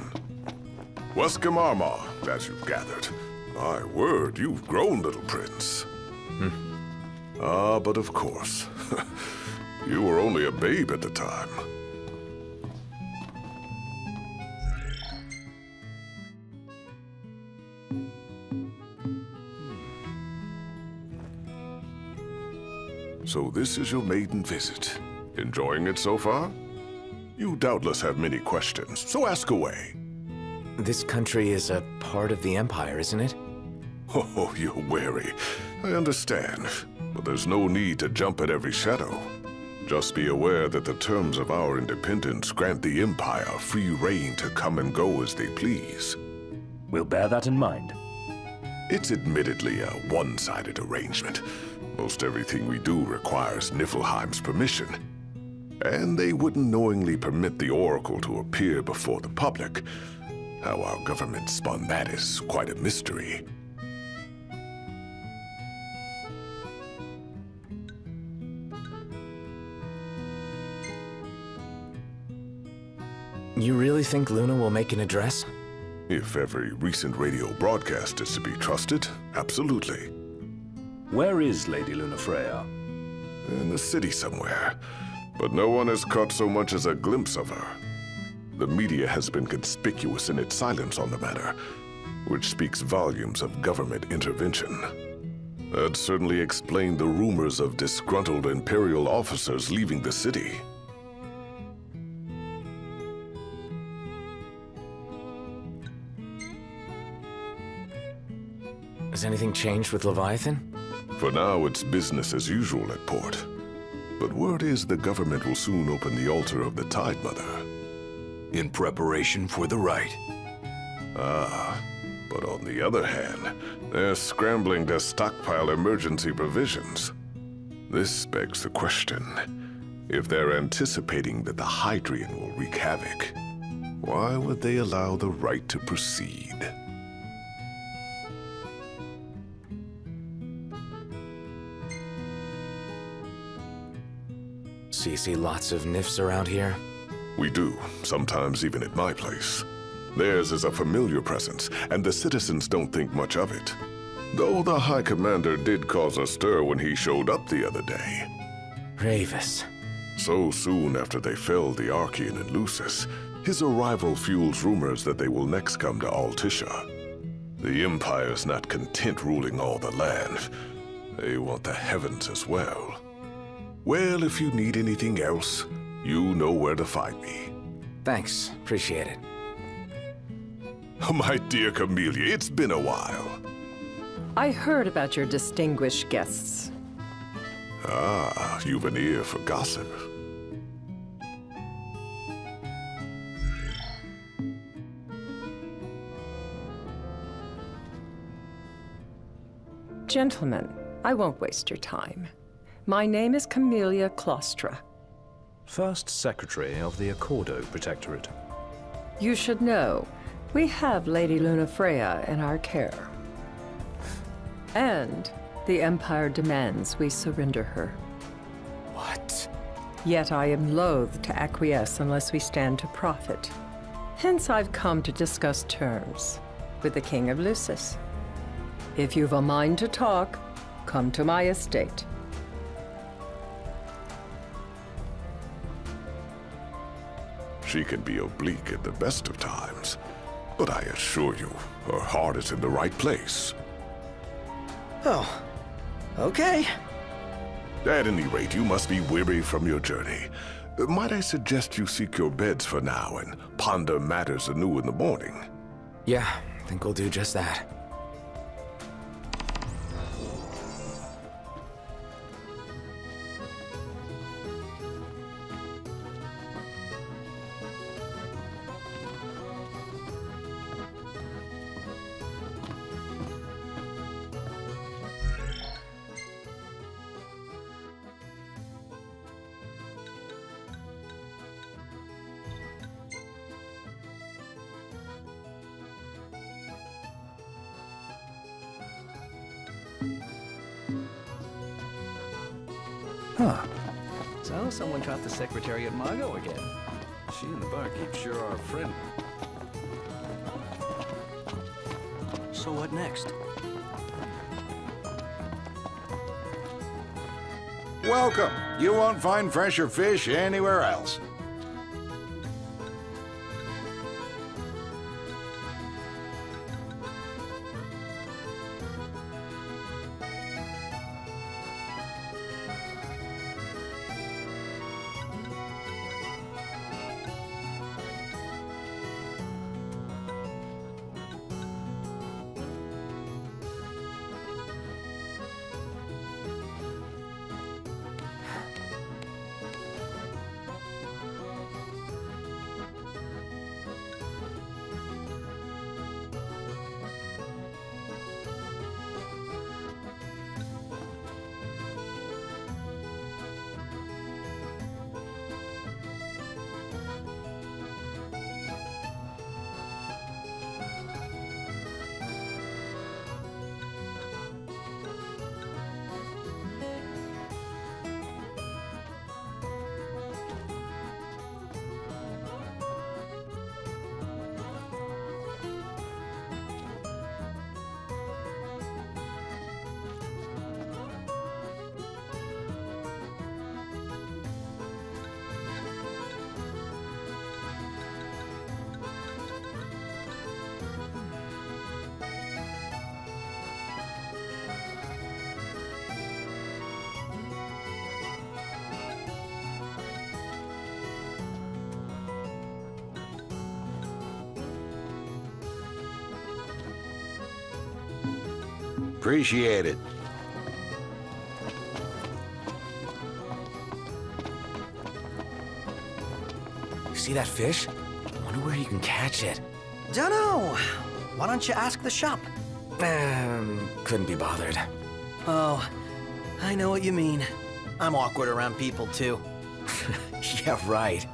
Welcome Armor, as you've gathered. My word, you've grown, little prince. Ah, but of course. You were only a babe at the time. So this is your maiden visit. Enjoying it so far? You doubtless have many questions, so ask away. This country is a part of the Empire, isn't it? Oh, you're wary. I understand, but there's no need to jump at every shadow. Just be aware that the terms of our independence grant the Empire free reign to come and go as they please. We'll bear that in mind. It's admittedly a one-sided arrangement. Most everything we do requires Niflheim's permission. And they wouldn't knowingly permit the Oracle to appear before the public. How our government spun that is quite a mystery. You really think Luna will make an address? If every recent radio broadcast is to be trusted, absolutely. Where is Lady Lunafreya? In the city somewhere, but no one has caught so much as a glimpse of her. The media has been conspicuous in its silence on the matter, which speaks volumes of government intervention. That certainly explained the rumors of disgruntled Imperial officers leaving the city. Has anything changed with Leviathan? For now, it's business as usual at port. But word is the government will soon open the altar of the Tide Mother. In preparation for the rite. But on the other hand, they're scrambling to stockpile emergency provisions. This begs the question, if they're anticipating that the Hydrian will wreak havoc, why would they allow the right to proceed? So you see lots of nifs around here? We do, sometimes even at my place. Theirs is a familiar presence, and the citizens don't think much of it. Though the High Commander did cause a stir when he showed up the other day. Ravis. So soon after they felled the Archean and Lucis, his arrival fuels rumors that they will next come to Altisha. The Empire's not content ruling all the land. They want the heavens as well. Well, if you need anything else, you know where to find me. Thanks. Appreciate it. My dear Camellia, it's been a while. I heard about your distinguished guests. Ah, you've an ear for gossip. Gentlemen, I won't waste your time. My name is Camellia Claustra. First Secretary of the Accordo Protectorate. You should know, we have Lady Lunafreya in our care. And the Empire demands we surrender her. What? Yet I am loath to acquiesce unless we stand to profit. Hence I've come to discuss terms with the King of Lucis. If you've a mind to talk, come to my estate. She can be oblique at the best of times, but I assure you, her heart is in the right place. Oh, okay. At any rate, you must be weary from your journey. Might I suggest you seek your beds for now and ponder matters anew in the morning? Yeah, I think we'll do just that. Huh. So someone caught the secretary at Mago again. She and the barkeep sure are friendly. So what next? Welcome. You won't find fresher fish anywhere else. Appreciate it. See that fish? I wonder where you can catch it. Dunno. Why don't you ask the shop? Couldn't be bothered. Oh, I know what you mean. I'm awkward around people, too. Yeah, right.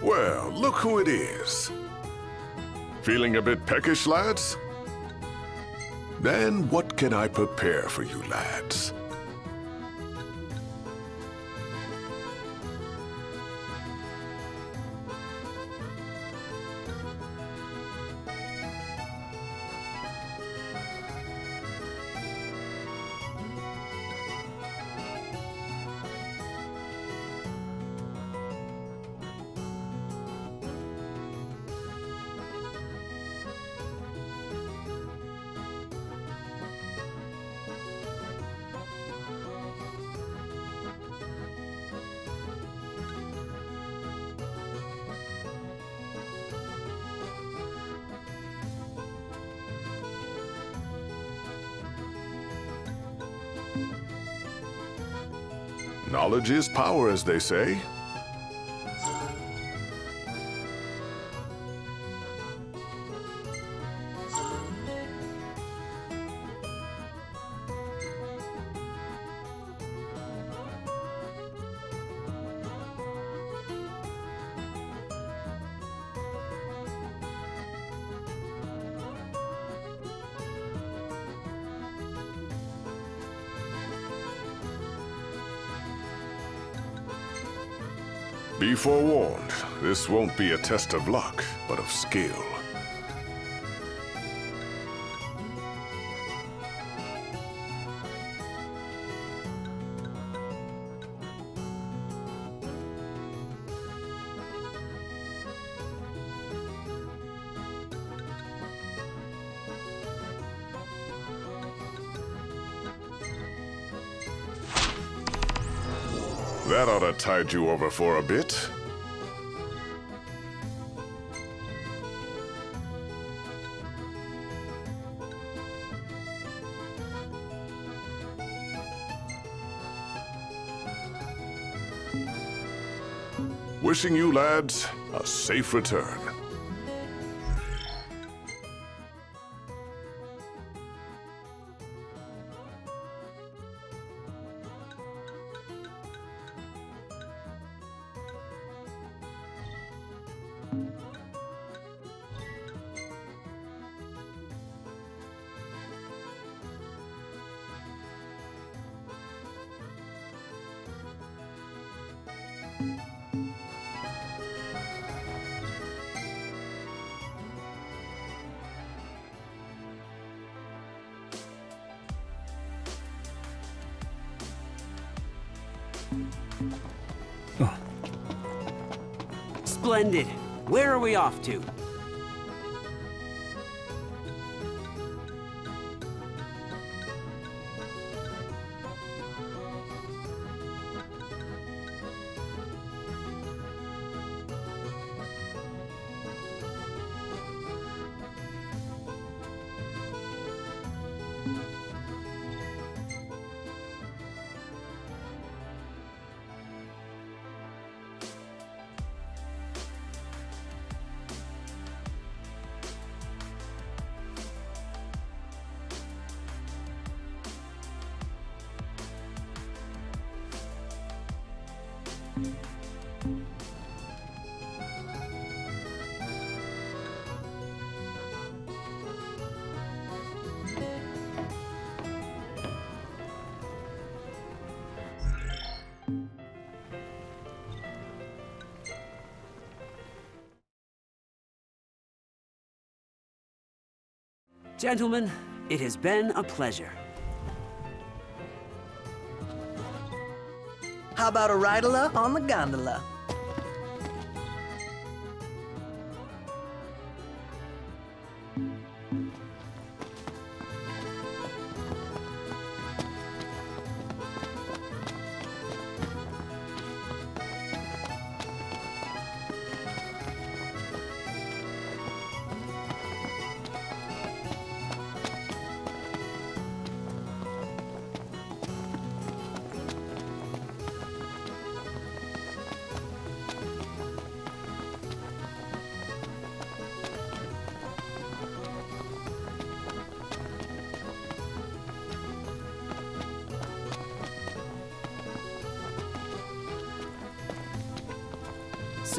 Well, look who it is. Feeling a bit peckish, lads? Then what can I prepare for you, lads? Knowledge is power, as they say. Be forewarned, this won't be a test of luck, but of skill. That ought to tide you over for a bit. Wishing you lads a safe return. Splendid. Where are we off to? Gentlemen, it has been a pleasure. How about a ride-a-la on the gondola?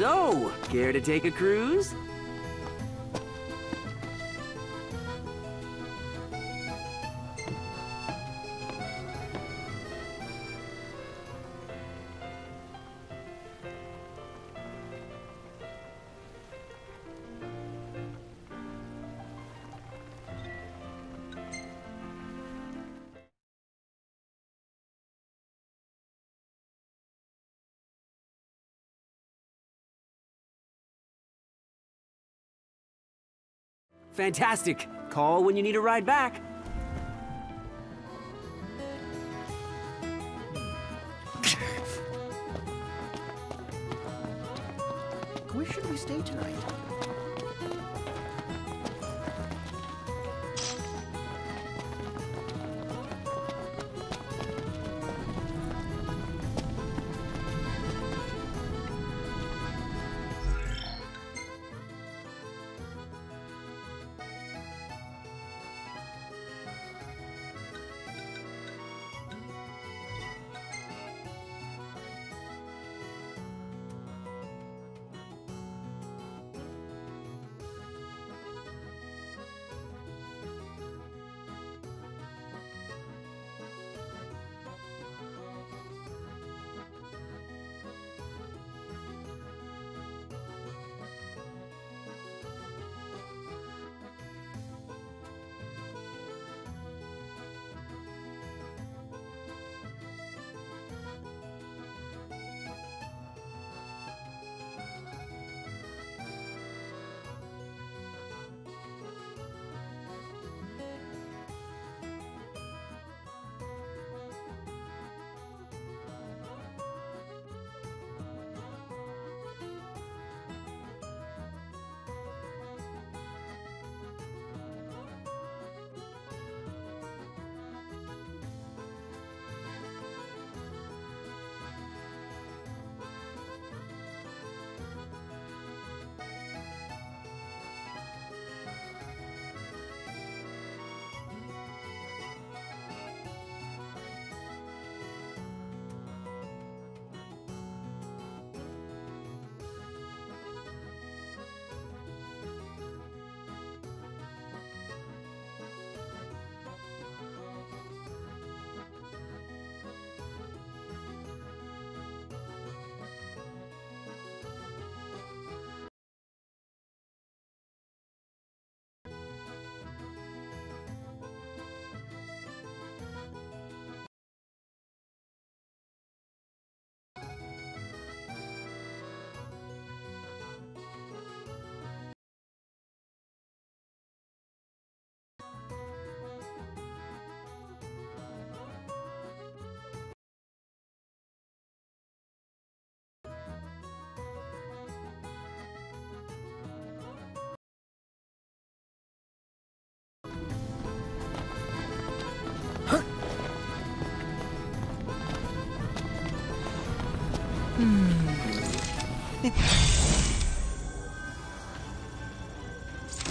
So, care to take a cruise? Fantastic. Call when you need a ride back. Where should we stay tonight?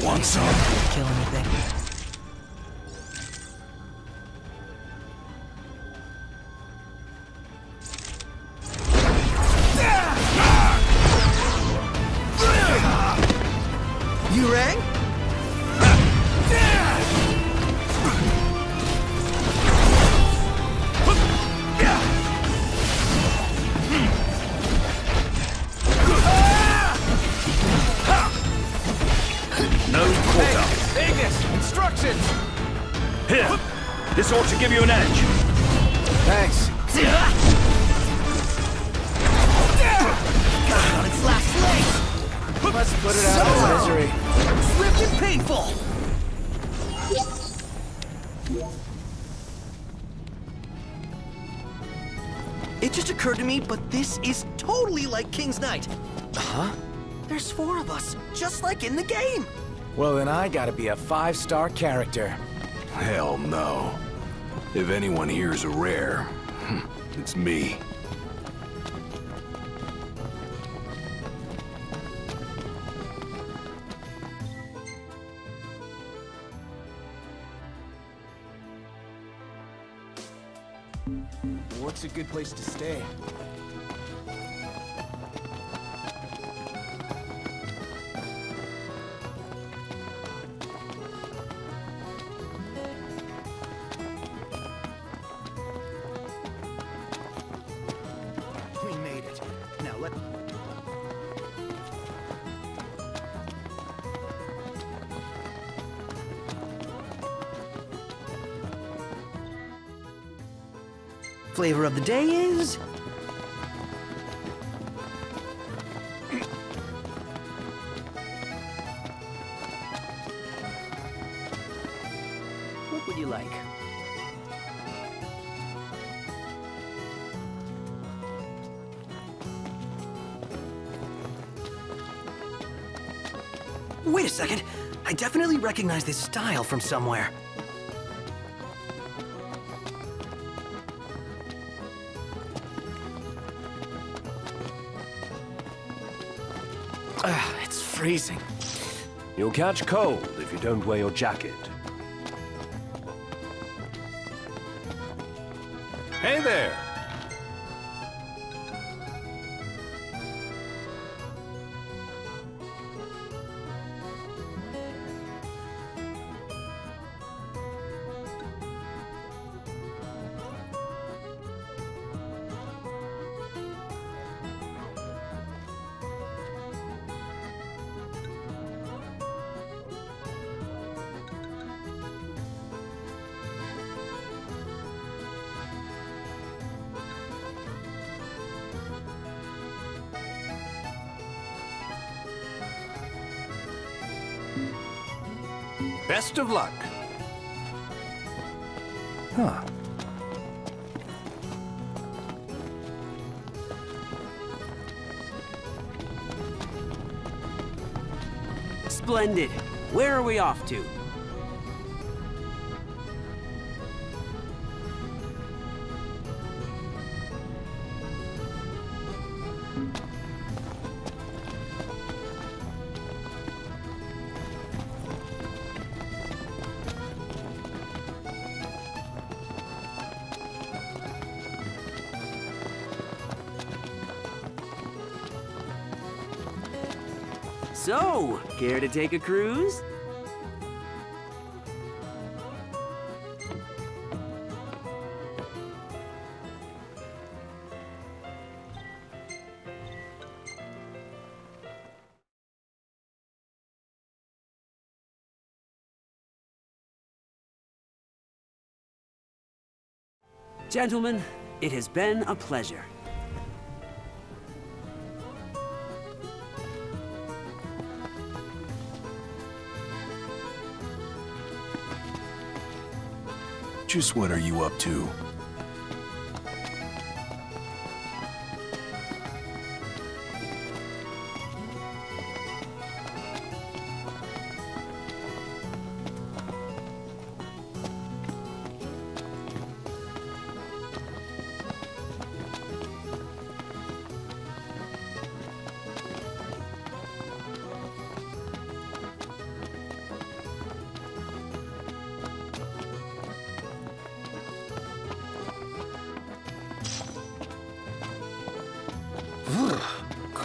Want some? Kill anything? You rang? No quarter. Hey, Ignis! Instructions! Here! This ought to give you an edge. Thanks. Got it on its last legs! Let's put it out of its misery. Swift and painful! It just occurred to me, but this is totally like King's Knight. Huh? There's 4 of us, just like in the game. Well, then I gotta be a 5-star character. Hell no. If anyone here's a rare, it's me. What's a good place to stay? We made it. Now let... Flavor of the day is... What would you like? Wait a second. I definitely recognize this style from somewhere. It's freezing. You'll catch cold if you don't wear your jacket. Hey there! Best of luck. Huh. Splendid. Where are we off to? So, care to take a cruise? Gentlemen, it has been a pleasure. Just what are you up to?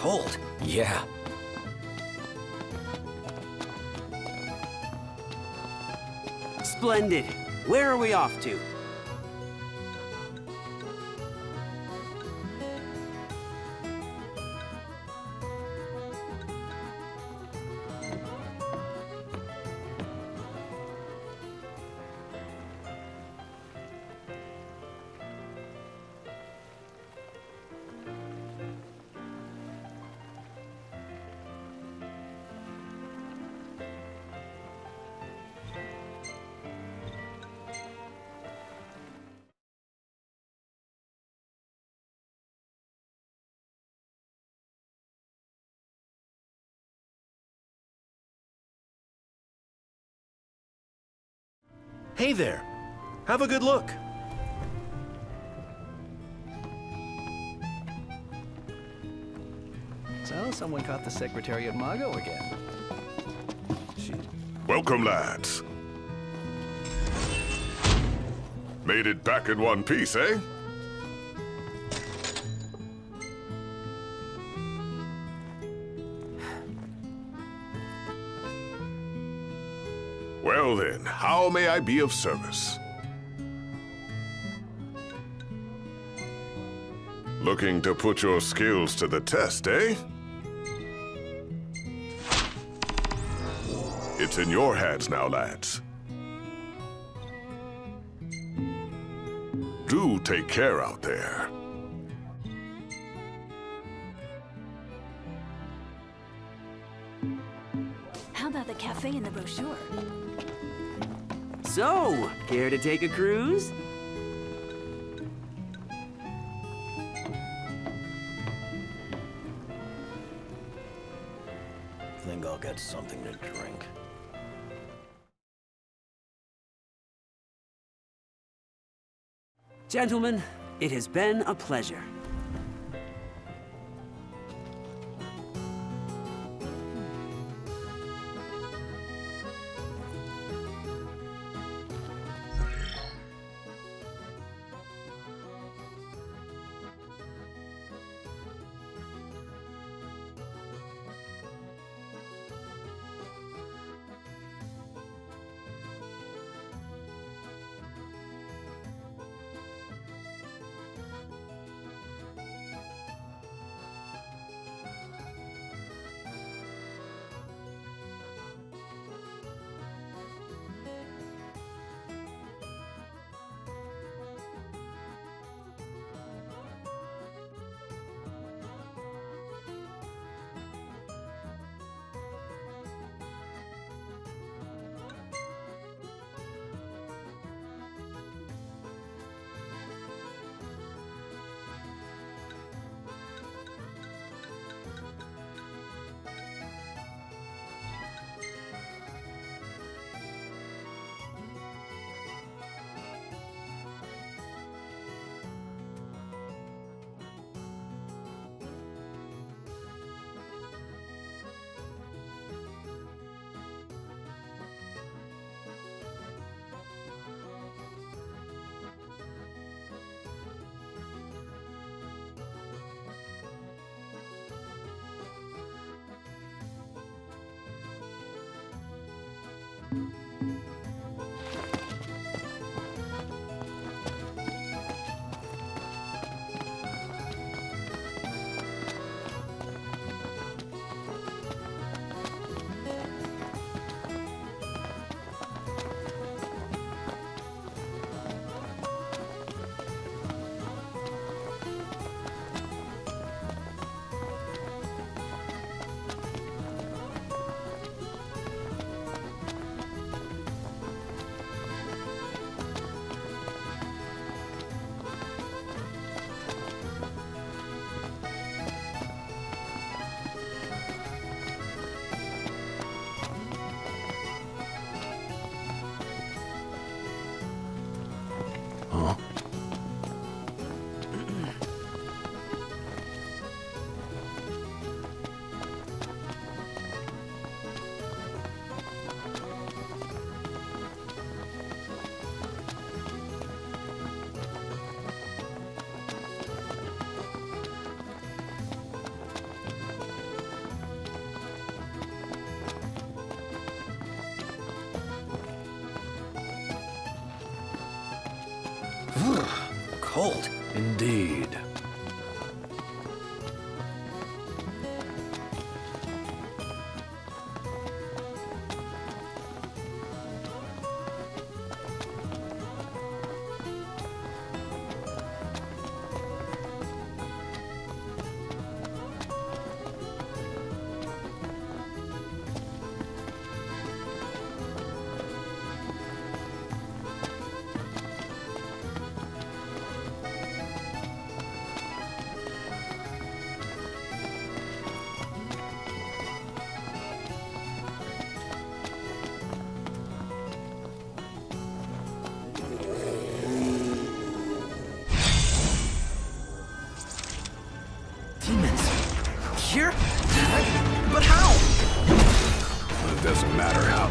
cold. Yeah. Splendid. Where are we off to? Hey there. Have a good look. So, someone caught the Secretariat Mago again. Welcome, lads. Made it back in one piece, eh? Well then, how may I be of service? Looking to put your skills to the test, eh? It's in your hands now, lads. Do take care out there. How about the cafe in the brochure? So, care to take a cruise? Think I'll get something to drink. Gentlemen, it has been a pleasure. cold. Indeed. Here? But how? It doesn't matter how.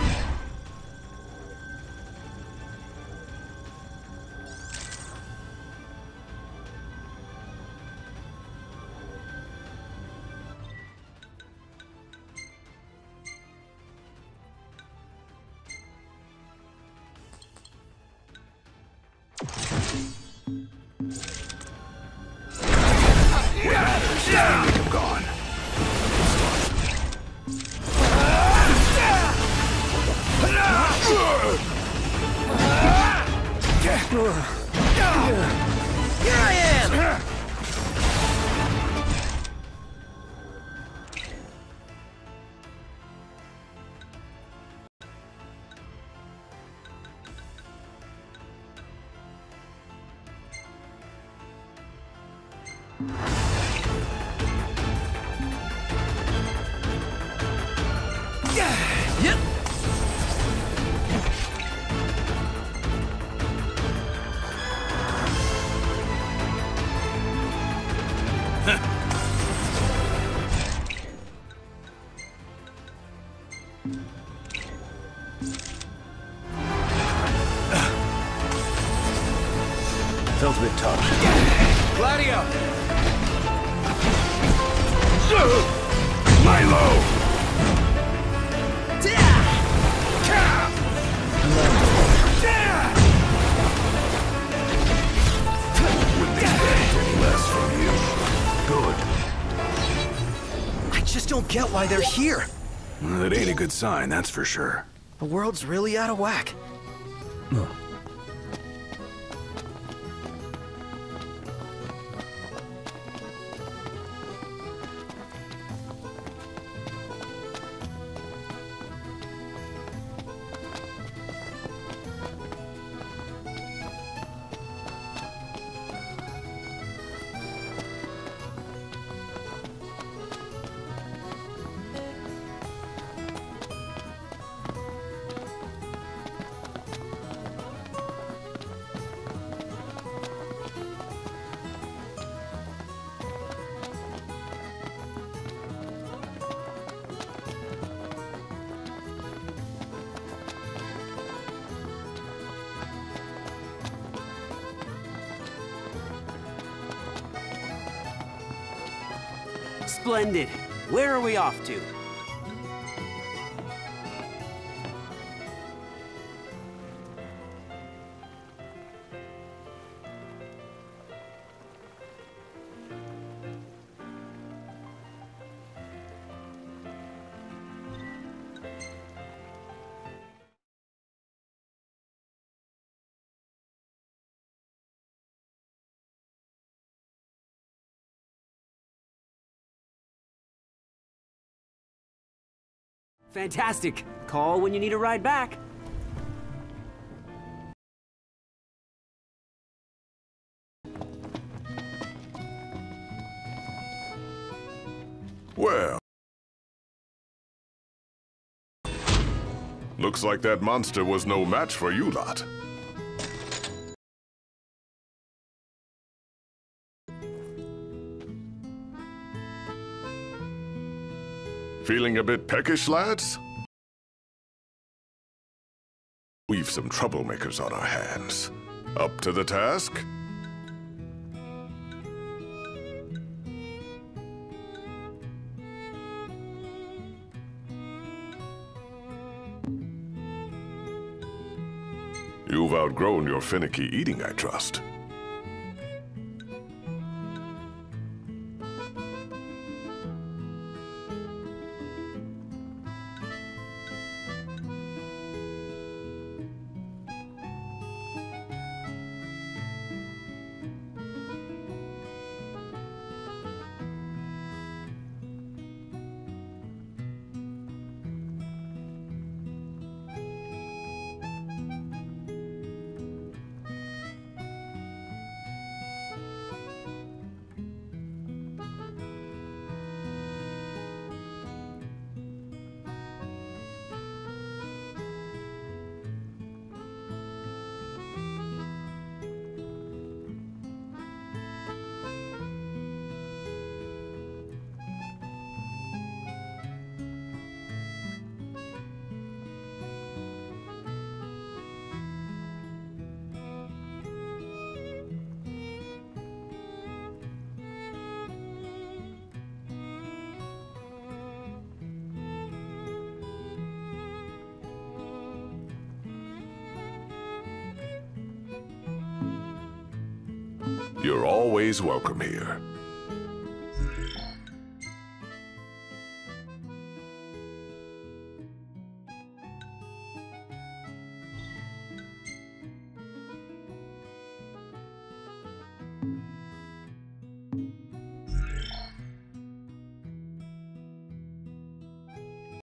What matters is the make 'em gone. Here I am! Yep. Felt a bit touched. Gladio! Milo! Wouldn't expect any less from you. Good. I just don't get why they're here. That ain't a good sign, that's for sure. The world's really out of whack. Splendid. Where are we off to? Fantastic. Call when you need a ride back. Well. Looks like that monster was no match for you lot. Feeling a bit peckish, lads? We've some troublemakers on our hands. Up to the task? You've outgrown your finicky eating, I trust. You're always welcome here.